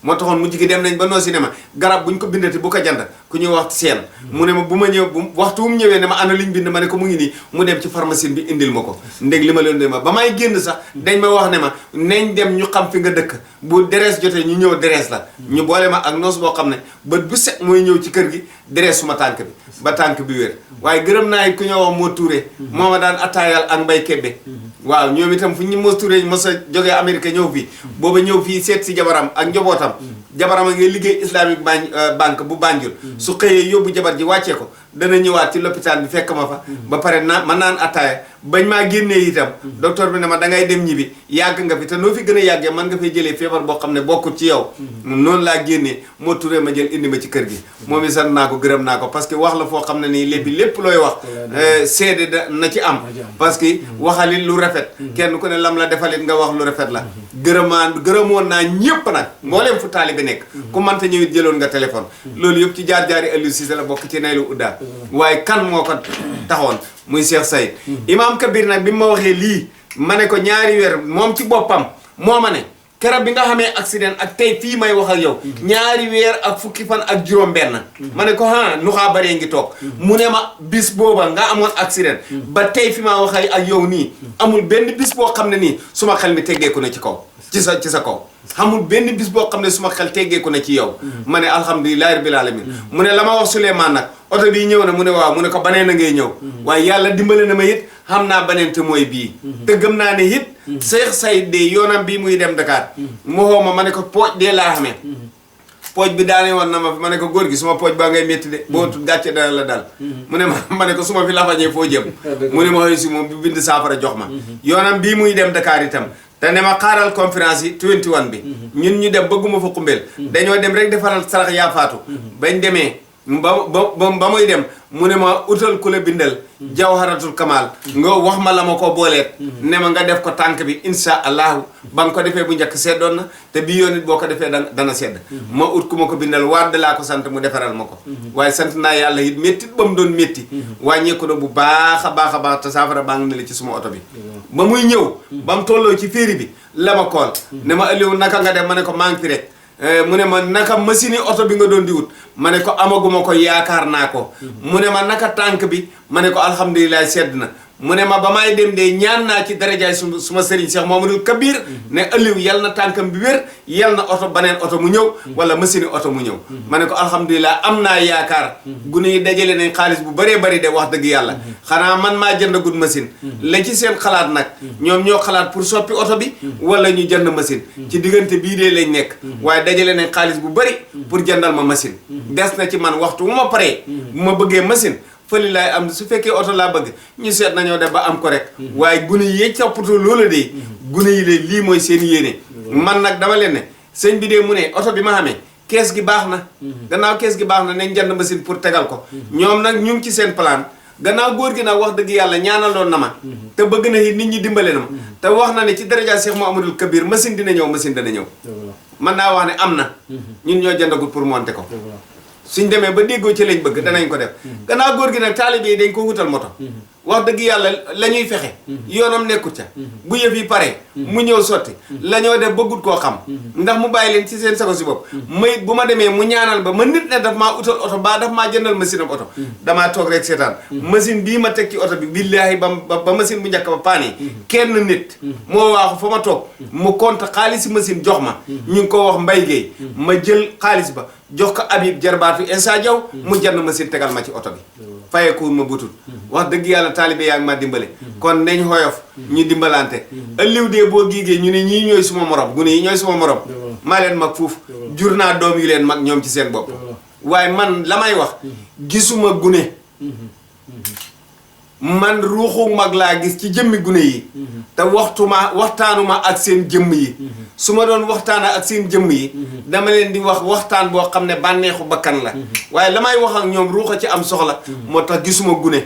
moo taxoon mujj gi dem nañ ba noosi ne ma garab buñ ko bindati bu ko jënd ku ñuy wax seen mu ne ma bu ma ñëw bu waxtu wu mu ñëwee ne ma ana liñ bind ma ne ko mu ngi nii mu dem ci pharmacie bi indil ma ko ndég li ma leen de ma ba may génn sax dañ ma wax ne ma nañ dem ñu xam fi nga dëkk bu derees jotee ñu ñëw derees la ñu boole ma ak noos boo xam ne bët bu set mooy ñëw ci kër gi derees suma tànk bi ba tànk bi wér waaye gërëm naa it ku ñëw wax moo Touré moo ma daan attaayal ak Mbay Kébbe waaw ñoom itam fu ñu moo Touré mos a jógee Amérique ñëw fii booba ñëw fii seet si jabaram ak njobootam jabaram a ngay liggéey islamique banque bu Banjul su xëyee yóbbu jabar ji wàccee ko dana ñëwaat ci lopitaan bi fekk ma fa ba pare ma naan attaaya bañ maa génnee itam docteur bi ne ma dangay dem ñibbi yàgg nga fi te noo fi gën a yàggee man nga fay jëlee feebar boo xam ne bokkut ci yow noonu laa génnee moo turee ma jël indi ma ci kër gi moom i sant naa ko gërëm naa ko parce que wax la foo xam ne nii lépp looy wax seede da na ci am parce que waxalit lu rafet kenn ku ne lam la defalit nga wax lu rafet la gërëmoon naa ñëpp nag mbooleem fu taalibe nekk ku mënta ñëwit jëloon nga téléphone loolu yëpp ci jaar-jaari Aliou Cissé la bokk ci Naylu Udaal waaye kan moo ko taxoon muy Cheikh Sayid Imam Kabir nag bi ma waxee lii ma ne ko ñaari weer moom ci boppam moo ma ne keroog bi nga xamee accident ak tey fii may wax ak yow ñaari weer ak fukki fan ak juróom-benn ma ne ko nu xaa baree ngi toog mu ne ma bis booba nga amoon accident ba tey fi maa wax ak yow nii amul benn bis boo xam ne nii suma xel mi teggeeku na ci kaw ci sa kaw amul benn bis boo xam ne suma xel teggeeku na ci yow ma ne alhamdulilahi rabbil alamin mu ne la ma wax Souleymane nag oto bii ñëw na mu ne waaw mu ne ko banee na ngay ñëw waaye yàlla dimbale na ma it xam naa baneen te mooy bii te gëm naa ne it Cheikh Saïd de yoonam bii muy dem Dakar mu xoo ma ne ko pooj dee laa xamee pooj bi daane woon na ma ne ko góor gi suma pooj baa ngay métti de boo gàcce dana la dal mu ne ma ne ko suma fi lafañee foo jëm mu ne ma xëy si moom bi bind saafara jox ma yoonam bii muy dem Dakar itam te ne ma xaaral conférence yi 21 bi ñun ñu dem bëgguma fa xumbeel dañoo dem rek defaral sarax yaa faatu bañ demee ba muy dem mu ne ma utal ku la bindal jawharatul kamal nga wax ma la ma ko booleet ne ma nga def ko tànk bi insha allahu ba nga ko defee bu njëkk seddoon na te bii yoon it boo ko defee dana sedd ma ut ku ma ko bindal waat laa ko sant mu defaral ma ko waaye sant naa yàlla it méttit ba mu doon métti wàññeeku na bu baax a baax te saafara baa ngi ne la ci suma oto bi ba muy ñëw ba mu tolloo ci féeri bi la ma kool ne ma Aliou naka nga dem ma ne ko maa ngi fi rek mu ne ma naka machine yi oto bi nga doon di wut ma ne ko amaguma ko yaakaar naa ko mu ne ma naka tànk bi ma ne ko alhamdulilah sedd na mu ne ma ba may dem de ñaan naa ci darajaay suma sëriñ Cheikh Mamadou Kabir ne Aliou yal na tànkam bi wér yal na oto baneen oto mu ñëw wala machine yi oto mu ñëw ma ne ko alhamdulilah am naa yaakaar gune yi dajale nañ xaalis bu bëree bëri de wax dëgg yàlla xanaa man maa jëndagul machine la ci seen xalaat nag ñoom ñoo xalaat pour soppi oto bi wala ñu jënd machine ci diggante bii dee lañ nekk waaye dajale nañ xaalis bu bëri pour jëndal ma machine des na ci man waxtu bu ma paree bu ma bëggee machine fëli laay am su fekkee oto laa bëgg ñu seet nañoo def ba am ko rek waaye gune yi toppatoo loola de gune yi de lii mooy seen yéene man nag dama leen ne sëñ bi de mu ne oto bi ma xamee kees gi baax na gannaaw kees gi baax na nañ jënd machine pour tegal ko ñoom nag ñu ngi ci seen plan gannaaw góor gi nag wax dëgg yàlla ñaanaloon na ma te bëgg na it nit ñi dimbale na ma te wax na ne ci daraja Cheikh Mouhamadoul Kabir machine dina ñëw machine dana ñëw mën naa wax ne am na ñun ñoo jëndagul pour monter ko suñ demee ba déggoo ci lañ bëgg danañ ko def gannaaw góor gi nag taalibe yi dañ ko wutal moto wax dëgg yàlla la ñuy fexe yoonam nekkut ca bu yëf yi pare mu ñëw sotti la ñoo def bëggut koo xam ndax mu bàyyi leen ci seen sago si bopp mayit bu ma demee mu ñaanal ba ma nit ne daf maa utal oto baa daf maa jëndal machine am oto damaa toog rek seetaan machine bii ma teg ci oto bi billaahi ba machine bu njëkk ba paane kenn nit moo waaxu fa ma toog mu compte xaalisi machine jox ma ñu ngi ko wax Mbay Géey ma jël xaalis ba jox ko Habib jarbaatu Insa Diaw mu jënd machine tegal ma ci oto bi fayeekuwul ma butul wax dëgg yàlla taalibe yaa ngi ma dimbale kon nañ xoyof ñu dimbalante ëlliw dee boo giigee ñu ne ñii ñooy suma morom gune yi ñooy suma morom maa leen mag fuuf jur naa doom yu leen mag ñoom ci seen bopp waaye man la may wax gisuma gune man ruuxu mag laa gis ci jëmmi gune yi te waxtaanuma ak seen jëmm yi su ma doon waxtaana ak seen jëmm yi dama leen di wax waxtaan boo xam ne bànneexu bakkan la waaye la may wax ak ñoom ruuxa ci am soxla moo tax gisuma gune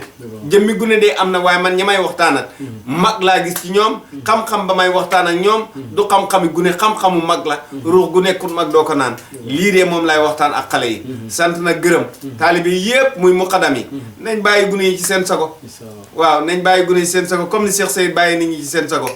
jëmmi gune de am na waaye man ñi may waxtaan ak mag laa gis ci ñoom xam-xam ba may waxtaan ak ñoom du xam-xami gune xam-xamu mag la ruux gu nekkul mag doo ko naan lii de moom lay waxtaan ak xale yi sant na gërëm taalibe yi yépp muy muqaddam yi nañ bàyyi gune yi ci seen sago waaw nañ bàyyi gune yi ci seen sago comme ni Cheikh Saïd bàyyi nit ñi ci seen sago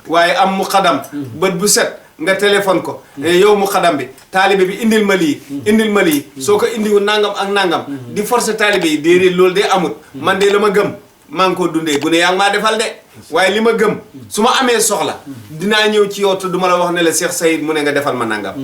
waaye am muqaddam bët bu set nga téléphone ko yow mu xadam bi taalibe bi indil ma lii soo ko indiwul nangam ak nangam di forcer taalibe yi déedéet loolu de amut man de la ma gëm maa ngi ko dundee gune yaa ngi maa defal de waaye li ma gëm su ma amee soxla dinaa ñëw ci yow te du ma la wax ne la Cheikh Saïd mu ne nga defal ma nangam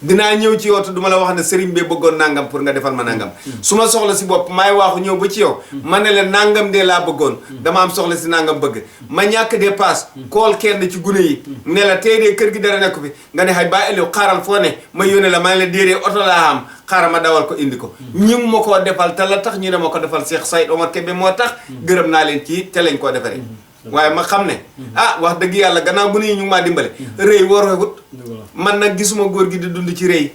dinaa ñëw ci yow te du ma la wax ne sëriñ bee bëggoon nangam pour nga defal ma nangam su ma soxla si bopp maay waaxu ñëw ba ci yow ma ne la nangam de laa bëggoon dama am soxla si nangam bëgg ma ñàkk dépasse kool kenn ci gune yi ne la tey de kër gi dara nekk fi nga ne xay baa ëllëg xaaral foo ne ma yónnee la ma ne la déedee oto laa am xaaral ma dawal ko indi ko ñu ma koo defal te la tax ñu ne ma ko defal Cheikh Saïd Omar Kébé moo tax gërëm naa leen ci te lañ koo defaree waaye ma xam ne wax dëgg yàlla gannaaw gune yi ñu ngi maa dimbale rëy warowut man nag gisuma góor gi di dund ci rëy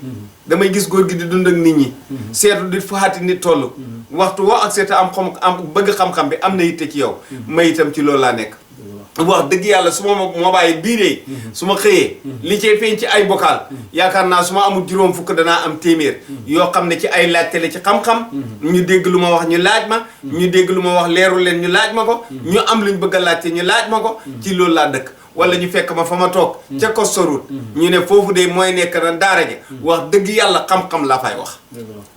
damay gis góor gi di dund ak nit ñi seetu di faati nit toll waxtu woo ak seeta am bëgg xam-xam bi am na yitte ci yow ma itam ci loolu laa nekk wax dëgg yàlla su ma mobile bii de su ma xëyee li cay feeñ ci ay vocal yaakaar naa su ma amul juróom fukk danaa am téeméer yoo xam ne ci ay laajte la ci xam-xam ñu dégg lu ma wax ñu laaj ma ñu dégg lu ma wax leerul leen ñu laaj ma ko ñu am luñ bëgg a laajte ñu laaj ma ko ci loolu laa dëkk wala ñu fekk ma fa ma toog ca Kostorut ñu ne foofu de mooy nekk na daara ja wax dëgg yàlla xam-xam laa fay wax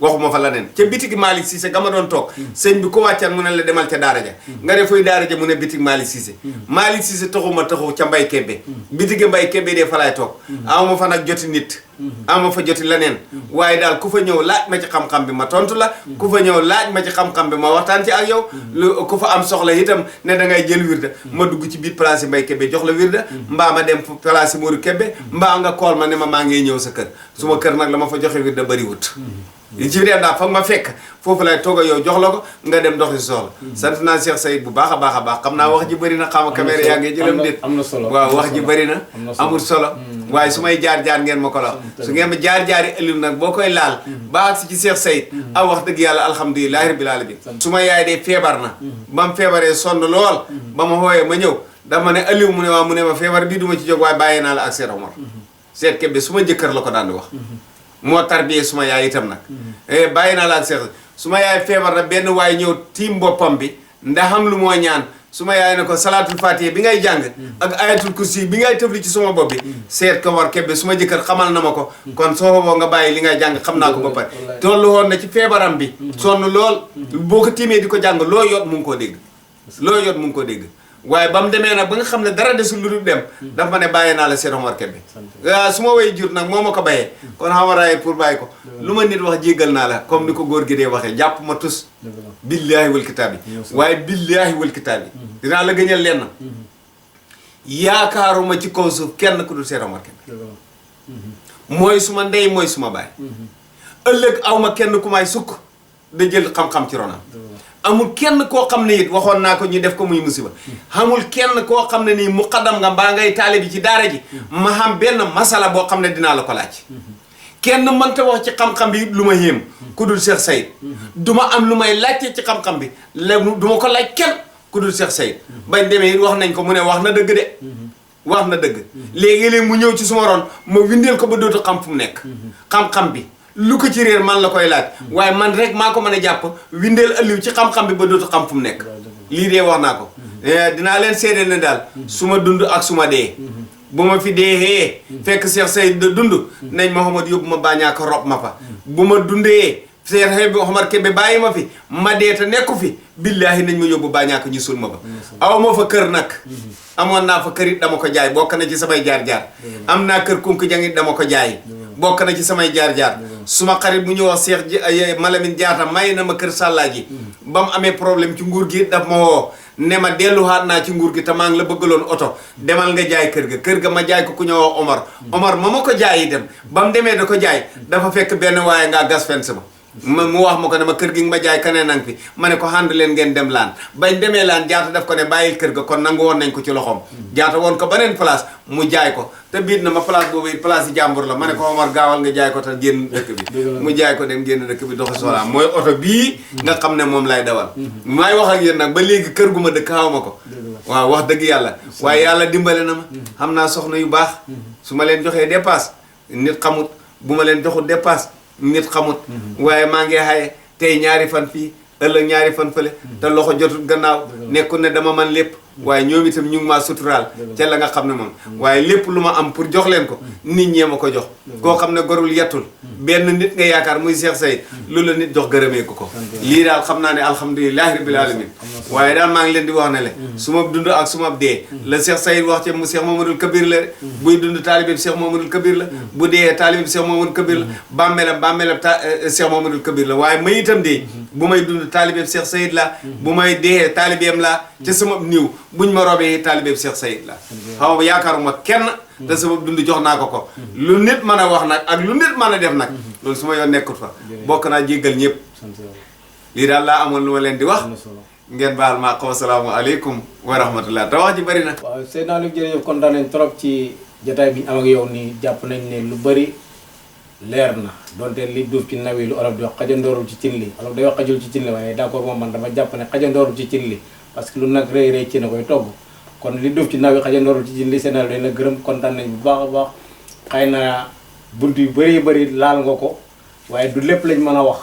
waxuma fa la nen ca bitig Malick Cissé ga ma doon toog sëñ bi ku wàccan mu ne la demal ca daara ja nga ne fuy daara ja mu ne bitig Malick Cissé Malick Cissé taxuma taxu ca Mbay Kébé bitige Mbay Kébé de fa laay toog awma fa nag joti nit ama fa joti leneen waaye daal ku fa ñëw laaj ma ci xam-xam bi ma tontu la ku fa ñëw laaj ma ci xam-xam bi ma waxtaan ci ak yow lu ku fa am soxla itam ne da ngay jël wirda ma dugg ci biir place yi Mbay Kébé jox la wirda mbaa ma dem place yi Mourou Kébé mbaa nga kool ma ne ma maa ngi ñëw sa kër su ma kër nag la ma fa joxe wirda bari wut ci dem daal foog ma fekk foofu lay toog a yow jox la ko nga dem doxi soxla sant naa Cheikh Sayid bu baax a baax xam naa wax ji bëri na xama caméra yaa ngi jëlam déet am na solo waaw wax ji bëri na amul solo waaye su may jaar-jaar ngeen ma ko la su ngeen ma jaar-jaari ëllëg nag boo koy laal ba agsi ci Cheikh Sayid aw wax dëgg yàlla alhamdulilahi rabbil alamin su ma yaay de feebar na ba mu feebaree sonn lool ba ma xooyee ma ñëw dama ne Aliou mu ne waaw mu ne ma feebar bii du ma ci jóg waaye bàyyi naa la ak Cheikh Omar Cheikh Kébé su ma jëkkër la ko daan di wax moo tarbiyee suma yaay itam nag bàyyi naa la ak Cheikh suma yaay feebar na benn waaye ñëw tiim boppam bi ndax xam lu moo ñaan suma yaay ne ko salaatul fatiha bi ngay jàng ak ayatul kursi bi ngay tëfli ci suma bopp bi Cheikh Omar Kébé suma jëkkër xamal na ma ko kon soo xoboo nga bàyyi li ngay jàng xam naa ko ba pare tollu woon na ci feebaram bi sonn lool boo ko tiimee di ko jàng loo yot mu ngi koo dégg loo yot mu ngi koo dégg waaye ba mu demee nag ba nga xam ne dara desul lu dul dem dafa ma ne bàyyi naa la Cheikh Omar Kébé su ma way jur nag moo ma ko bàyyee kon xamaraay pour bàyyi ko lu ma nit wax jéggal naa la comme ni ko góor gi dee waxee jàpp ma tus billaahi wal kitaab yi waaye billaahi wal kitaab yi dinaa la gëñal lenn yaakaaruma ci kaw suuf kenn ku dul Cheikh Omar Kébé mooy suma ndey mooy suma baay ëllëg awma kenn ku may sukk da jël xam-xam ci ronam amul kenn koo xam ne it waxoon naa ko ñu def ko muy musiba amul kenn koo xam ne nii muqaddam nga mbaa ngay taale bi ci daara ji ma xam benn masala boo xam ne dinaa la ko laaj kenn mënta wax ci xam-xam bi lu ma yéem ku dul Cheikh Sayid du ma am lu may laajte ci xam-xam bi la du ma ko laaj kenn ku dul Cheikh Sayid bañ demee it wax nañ ko mu ne wax na dëgg de wax na dëgg léegi-léeg mu ñëw ci suma ron ma windeel ko ba dootu xam fu mu nekk xam-xam bi lu ko ci réer man la koy laaj waaye man rek maa ko mën a jàpp windeel ëlliw ci xam-xam bi ba dootu xam fu mu nekk lii dee wax naa ko dinaa leen seedeel ne daal su ma dund ak su ma dee bu ma fi dee fekk Cheikh Sayid da dund nañ Mouhamad yóbbu ma bàññaaka rob ma fa bu ma dundee Cheikh Omar Kébé bàyyi ma fi ma dee te nekku fi billaahi nañ ma yóbbu bàññaaka ñu sul ma fa aw ma fa kër nag amoon naa fa kër it dama ko jaay bokk na ci samay jaar-jaar am naa kër kunku jangit dama ko jaay bokk na ci samay jaar-jaar suma xarit bu ñuy wax Cheikh Malamine Diatta may na ma kër sàllaa ji ba mu amee problème ci nguur gi daf ma woo ne ma delluwaat naa ci nguur gi te maa ngi la bëggaloon oto demal nga jaay kër ga ma jaay ko ku ñëw wax Omar ma ko jaay dem ba mu demee da ko jaay dafa fekk benn waaye ngaa gas fenn sama mu wax ma ko ne ma kër gi nga ma jaay kanee nang fi ma ne ko ànd leen ngeen dem laan bañ demee laan Diatta daf ko ne bàyyil kër ga kon nangu woon nañ ko ci loxoom Diatta woon ko beneen place mu jaay ko te biit na ma place boobu it place yi jàmbur la ma ne ko Omar gaawal nga jaay ko te génn dëkk bi mu jaay ko dem génn dëkk bi doxi soxlaam mooy oto bii nga xam ne moom lay dawal maay wax ak yéen nag ba léegi kër gu ma dëkk xaw ma ko waaw wax dëgg yàlla waaye yàlla dimbale na ma xam naa soxna yu baax su ma leen joxee dépasse nit xamut bu ma leen joxul dépasse nit xamut waaye maa ngi xaye tey ñaari fan fii ëllëg ñaari fan fële te loxo jotut gannaaw nekkul ne dama man lépp waaye ñoom itam ñu ngi maa suturaal ca la nga xam ne moom waaye lépp lu ma am pour jox leen ko nit ñee ma ko jox koo xam ne gorul yettul benn nit nga yaakaar muy Cheikh Sayid loolu la nit jox gërëmee ko lii daal xam naa ne alhamdulilahi rabbil alamin waaye daal maa ngi leen di wax ne le su ma dund ak su ma dee la Cheikh Sayid wax ci mu Cheikh Mamadou Kabir la buy dund taalibe Cheikh Mamadou Kabir la bu dee taalibe Cheikh Mamadou Kabir la bàmmeelam Cheikh Mamadou Kabir la waaye may itam de bu may dund taalibe Cheikh Sayid la bu may dee taalibeem la ca sama niw buñ ma robee taalibe Cheikh Sayid la xaw ma yaakaaruma kenn te sama dund jox naa ko lu nit mën a wax nag ak lu nit mën a def nag loolu su ma yoon nekkut fa bokk naa jéggal ñëpp lii daal laa amoon lu ma leen di wax ngeen baal maa ko asalaamaaleykum wa rahmatullah te wax ji bëri na waaw Seydina Aliou jërëjëf kontaan nañ trop ci jotaay bi ñu am ak yow nii jàpp nañ ne lu bëri leer na donte li duuf ci naw yi lu olof di wax xajandoorul ci cin li olof day wax xajul ci cin li waaye d'accord moom man dama jàpp ne xajandoorul ci cin li parce que lu nag rëy rëy ci na koy togg kon li duuf ci naw yi xajandoorul ci cin li Seydina Aliou na gërëm kontaan nañ bu baax a baax xëy na bunt yu bëri laal nga ko waaye du lépp lañ mën a wax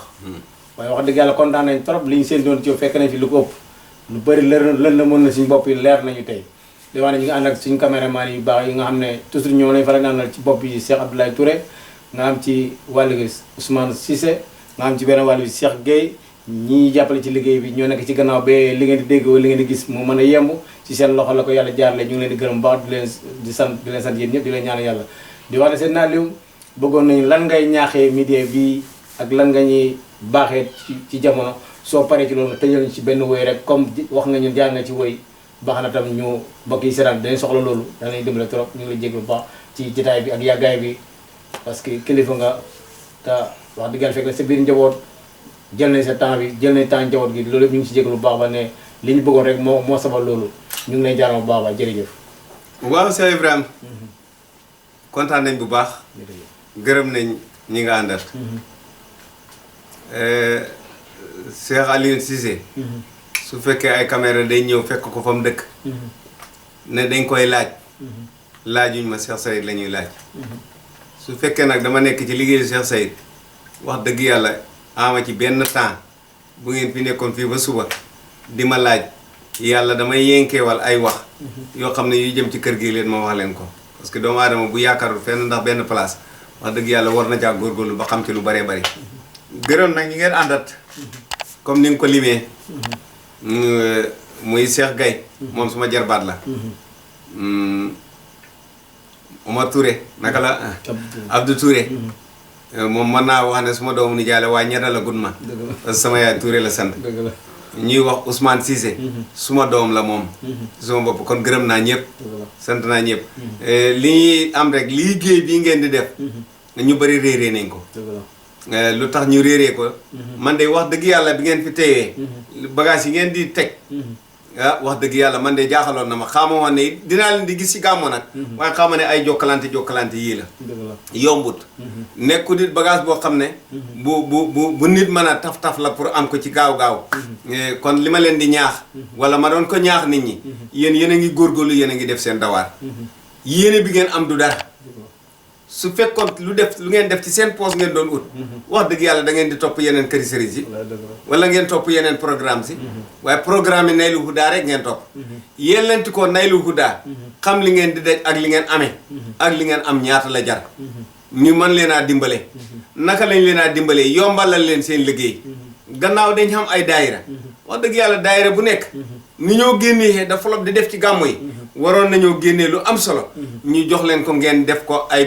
waaye wax dëgg yàlla kontaan nañ trop li ñu seen doon ci yow fekk nañ fi lu ko ëpp lu bëri lën na mën na suñu bopp yi leer nañu tey di wax ne ñu ngi ànd ak suñu caméraman yu baax yi nga xam ne toujours ñoo lañ faral di àndal ci bopp yi Cheikh Abdoulaye Touré nga am ci wàllu gi Ousmane Cissé nga am ci benn wàllu bi Cheikh Gueye ñi jàppale ci liggéey bi ñoo nekk ci gannaaw ba li ngeen di dégg wala li ngeen di gis mu mën a yemb ci seen loxo la ko yàlla jaarale ñu ngi leen di gërëm baax di sant yéen ñëpp di leen ñaan yàlla di wax ne seen naa liw bëggoon nañu lan ngay ñaaxee media bi ak lan nga ñuy baaxee ci jamono soo paree ci loolu tëjal ñu ci benn woy rek comme wax nga ñun jaar nga ci woy baax na tam ñu mbokk yi seetaan dañuy soxla loolu danañ dimbale trop ñu ngi lay jéglu baax ci jotaay bi ak yàggaay bi parce que kilifa nga te wax dëgg yàlla fekk na sa biir njaboot jël nañ sa temps bi jël nañ temps njaboot gi loolu yëpp ñu ngi ci jéglu baax ba ne li ñu bëggoon rek moo sabal loolu ñu ngi lay jaaral bu baax ba jërëjëf. waaw Cheikh Ibrahima kontaan nañ bu baax gërëm nañ ñi nga àndal Cheikh Aliou Cissé su fekkee ay caméra day ñëw fekk ko fa mu dëkk ne dañ koy laaj laajuñ ma Cheikh Saïd la ñuy laaj su fekkee nag dama nekk ci liggéeyu Cheikh Saïd wax dëgg yàlla ama ci benn temps bu ngeen fi nekkoon fii ba suba di ma laaj yàlla damay yenkeewal ay wax yoo xam ne yu jëm ci kër gi leen ma wax leen ko parce que doomu aadama bu yaakaarul fenn ndax benn place wax dëgg yàlla war na caa góorgóorlu ba xam ci lu bëree bëri gërëm nag ñi ngeen àndat comme ni nga ko limee muy Cheikh Gaye moom suma jarbaat la Omar Touré naka la Abdou Touré moom mën naa wax ne suma doomu nijaay la waaye ñetta la gud ma parce que sama yaay Touré la sant ñuy wax Ousmane Cissé suma doom la moom suma bopp kon gërëm naa ñëpp sant naa ñëpp li ñuy am rek liggéey bii ngeen di def ñu bëri réeree nañ ko lu tax ñu réeree ko man de wax dëgg yàlla bi ngeen fi teewee bagage yi ngeen di teg wax dëgg yàlla man de jaaxaloon na ma xaama woon ne dinaa leen di gis ci gàmmo nag waaye xaama ne ay jokkalante yii la yombut nekku nit bagage boo xam ne bu nit mën a taf la pour am ko ci gaaw kon li ma leen di ñaax wala ma doon ko ñaax nit ñi yéen a ngi góorgóorlu yéen a ngi def seen dawaar yéene bi ngeen am du dara su fekkoon lu ngeen def ci seen poos ngeen doon ut wax dëgg yàlla da ngeen di topp yeneen këri sëriñ si wala ngeen topp yeneen programme si waaye programme yi Naylul Huda rek ngeen topp yéen lenti ko Naylul Huda xam li ngeen di daj ak li ngeen amee ak li ngeen am ñaata la jar ñu mën leen a dimbale naka lañ leen a dimbale yombalal leen seen liggéey gannaaw dañ xam ay daayira wax dëgg yàlla daayira bu nekk ni ñoo génnee da flop di def ci gàmmo yi waroon nañoo génnee lu am solo ñu jox leen ko ngeen def ko ay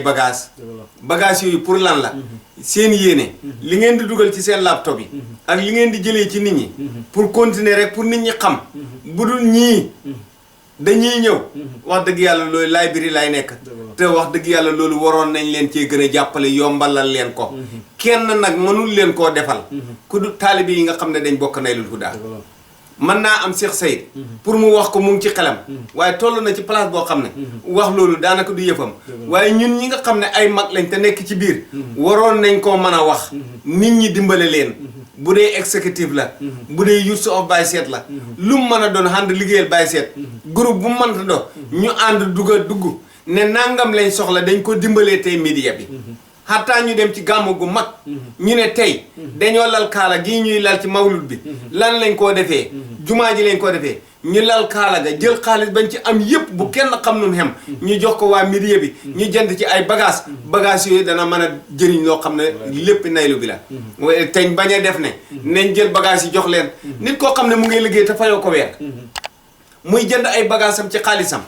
bagage yooyu pour lan la seen yéene li ngeen di dugal ci seen laptop yi ak li ngeen di jëlee ci nit ñi pour continuer rek pour nit ñi xam bu dul ñii dañuy ñëw wax dëgg yàlla loolu library lay nekk te wax dëgg yàlla loolu waroon nañ leen cee gën a jàppale yombalal leen ko kenn nag mënul leen koo defal ku du taalibe yi nga xam ne dañ bokk Naylul Huda mën naa am Cheikh Saïd pour mu wax ko mu ngi ci xelam waaye toll na ci place boo xam ne wax loolu daanaka du yëfam waaye ñun ñi nga xam ne ay mag lañ te nekk ci biir waroon nañ koo mën a wax nit ñi dimbale leen bu dee exécutif la bu dee youth of Baye Seet la lu mu mën a doon ànd liggéeyal Baye Seet groupe bu mu mënta do ñu ànd dugg ne nangam lañ soxla dañ ko dimbalee tey média bi xataa ñu dem ci gàmmu gu mag ñu ne tey dañoo lal kaala gii ñuy lal ci mawlud bi lan lañ koo defee jumaa ji lañ koo defee ñu lal kaala ga jël xaalis bañ ci am yëpp bu kenn xam nu xem ñu jox ko waa média bi ñu jënd ci ay bagage yooyu dana mën a jëriñ loo xam ne lépp Naylu bi la teñ bañ a def ne nañ jël bagage yi jox leen nit koo xam ne mu ngi liggéey te fayoo ko weer muy jënd ay bagage am ci xaalisam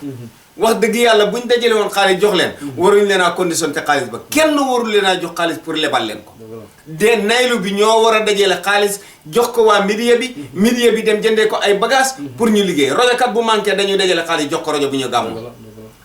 wax dëgg yàlla buñ dajale woon xaalis jox leen waruñ leen a condition te xaalis ba kenn warul leen a jox xaalis pour lebal leen ko de Naylu bi ñoo war a dajale xaalis jox ko waa média bi dem jëndee ko ay bagage pour ñu liggéey rajokat bu manqué dañuy dajale xaalis jox ko rajo bu ñu gàmmoo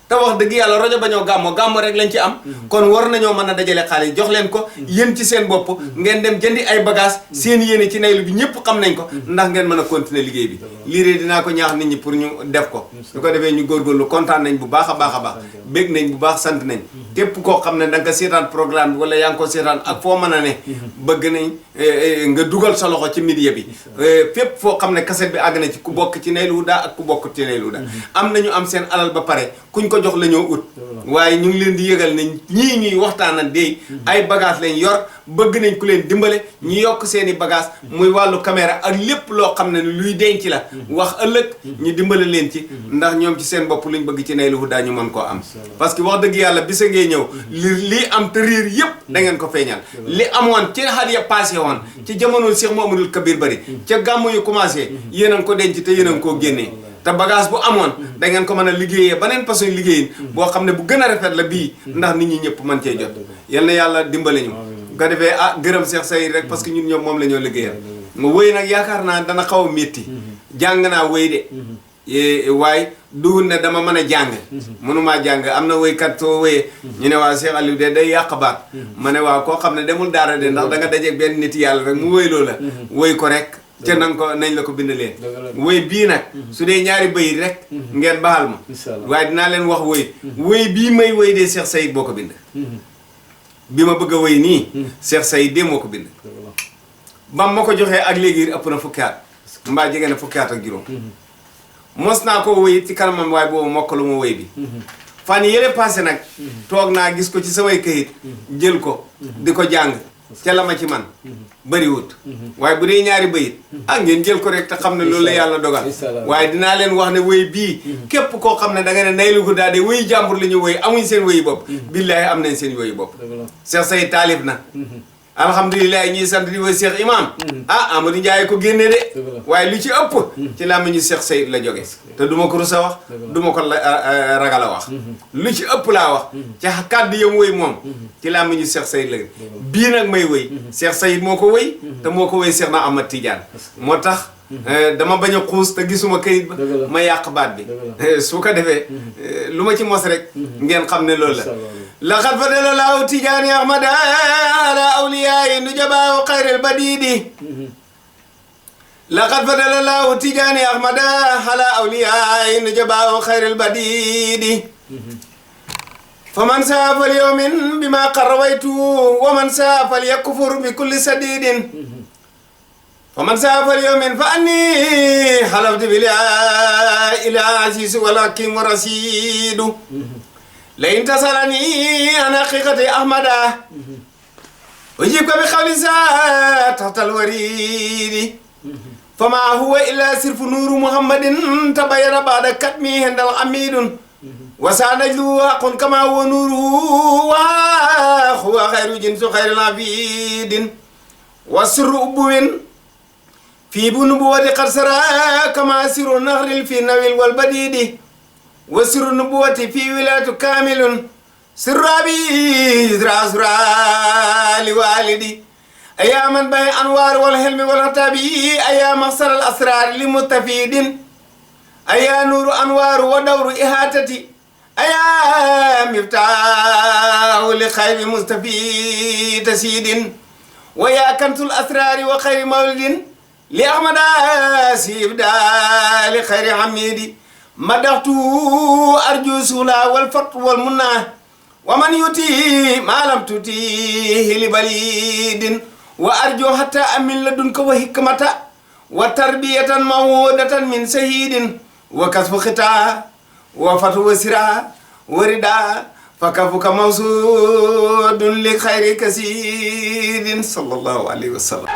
te wax dëgg yàlla rajo ba ñoo gàmmoo rek lañ ci am kon war nañoo mën a dajale xaalis jox leen ko yéen ci seen bopp ngeen dem jëndi ay bagage seen yéene ci Naylu bi ñëpp xam nañ ko ndax ngeen mën a continuer liggéey bi lii de dinaa ko ñaax nit ñi pour ñu def ko su ko defee ñu góorgóorlu kontaan nañ bu baax a baax bég nañ bu baax sant nañ képp koo xam ne da nga seetaan programme bi wala yaa ngi ko seetaan ak foo mën a ne bëgg nañ nga dugal sa loxo ci média bi fépp foo xam ne kaset bi àgg na ci ku bokk ci Naylu Huda ak ku bokk ci Naylu Huda am nañu am seen alal ba pare kuñ ko jox la ñoo ut waaye ñu ngi leen di yëgal ne ñii ñuy waxtaan ak dey ay bagage lañ yor bëgg nañ ku leen dimbale ñu yokk seen i bagage muy wàllu caméra ak lépp loo xam ne luy denc la wax ëllëg ñu dimbale leen ci ndax ñoom ci seen bopp luñ bëgg ci Naylul Huda ñu mën koo am parce que wax dëgg yàlla bisa ngee ñëw lii am te riir yëpp da ngeen ko feeñal li amoon ci xat ya passé woon ci jamono Cheikh Mouhamadoul Kabir Bari ca gàmmu yu commencé yéen a ngi ko denc te yéen a ngi koo génnee te bagage bu amoon da ngeen ko mën a liggéeyee beneen façon liggéeyin boo xam ne bu gën a rafet la bii ndax nit ñi ñëpp mën cee jot yal na yàlla dimbale ñu bu ko defee gërëm Cheikh Sayid rek parce que ñun ñoom moom la ñoo liggéeyal ma wëy nag yaakaar naa dana xaw a métti jàng naa wëy de waaye duhul ne dama mën a jàng mënumaa jàng am na wëykat soo wëyee ñu ne waa Cheikh Aliou de day yàq baat ma ne waaw koo xam ne demul daara de ndax da nga dajeeg benn nit yàlla rek mu wëyloo la wëy ko rek ca nanga ko nañ la ko bindalee wëy bii nag su dee ñaari bëy rek ngeen baal ma waaye dinaa leen wax wëy bii may wëy dee Cheikh Sayid boo ko bind bi ma bëgg a wëy nii Cheikh Sayid dee moo ko bind bam ma ko joxee ak léegi ëpp na fukki at mbaa jege na fukki at ak juróom mos naa ko wëy ci kanamam waaye boobu mokkalu ma wëy bi fan yële passé nag toog naa gis ko ci samay këyit jël ko di ko jàng ca la ma ci man bëriwut waaye bu dee ñaari bayit ngeen jël ko rek te xam ne loolu la yàlla dogal waaye dinaa leen wax ne wëy bii képp koo xam ne da nga ne Naylul Huda de wëy jàmbur la ñu wëy amuñ seen wëyi bopp billaahi am nañ seen wëyi bopp Cheikh Sayid taalif na alhamdulilah ñuy sant di wëy Cheikh Imam Amadou Ndiaye ko génne de waaye lu ci ëpp ci làmmiñu Cheikh Sayid la jóge te duma ko rusa wax duma ko ragal a wax lu ci ëpp laa wax ca kàddu yam wëy moom ci làmmiñu Cheikh Sayid la bii nag may wëy Cheikh Sayid moo ko wëy te moo ko wëy Cheikh na Ahmad Tidiane moo tax dama bañ a xuus te gisuma kayit ba ma yàq baat bi su ko defee lu ma ci mos rek ngeen xam ne loolu la laqad fadala laahu Tijaani Ahmada ala awliyaa'i nujabaa xayril badiidi laqad fadala laahu Tijaani Ahmada ala awliyaa'i nujabaa xayril badiidi faman saa falyu'min bimaa qarrawaytu wa man saa falyakfur bi kulli sadiidin faman saa falyu'min fa annii halaftu bilaa ilaaha aziiz wal hakiim wa rasiidu la in tasalani an haqiqati ahmada ujibka bi qawli saa tahtal waridi fama huwa illa sirfu nuuru muhammadin tabayyana ba'da katmi hindal hamidun wa sanajlu haqqun kama huwa nuuru wa huwa khayru jinsu khayril abidin wa sirru ubuwin fi nubuwwati qad sara kama sirru nahril fi nawil wal badidi وسر النبوة في ولاية كامل سر أبي راسرا لوالدي أيا من بين أنوار والحلم والعتاب أيا مصر الأسرار لمستفيد أيا نور أنوار ودور إهاتتي أيا مفتاح لخير مستفيد سيد ويا كنت الأسرار وخير مولد لأحمد سيبدا لخير حميد مدحت أرجو سولا والفرق والمنى ومن يتي ما لم تتيه لبليد وأرجو حتى أمن لدنك وحكمة وتربية موهودة من سهيد وكسب خطا وفتو سرا وردا فكفك موسود لخير كثير صلى الله عليه وسلم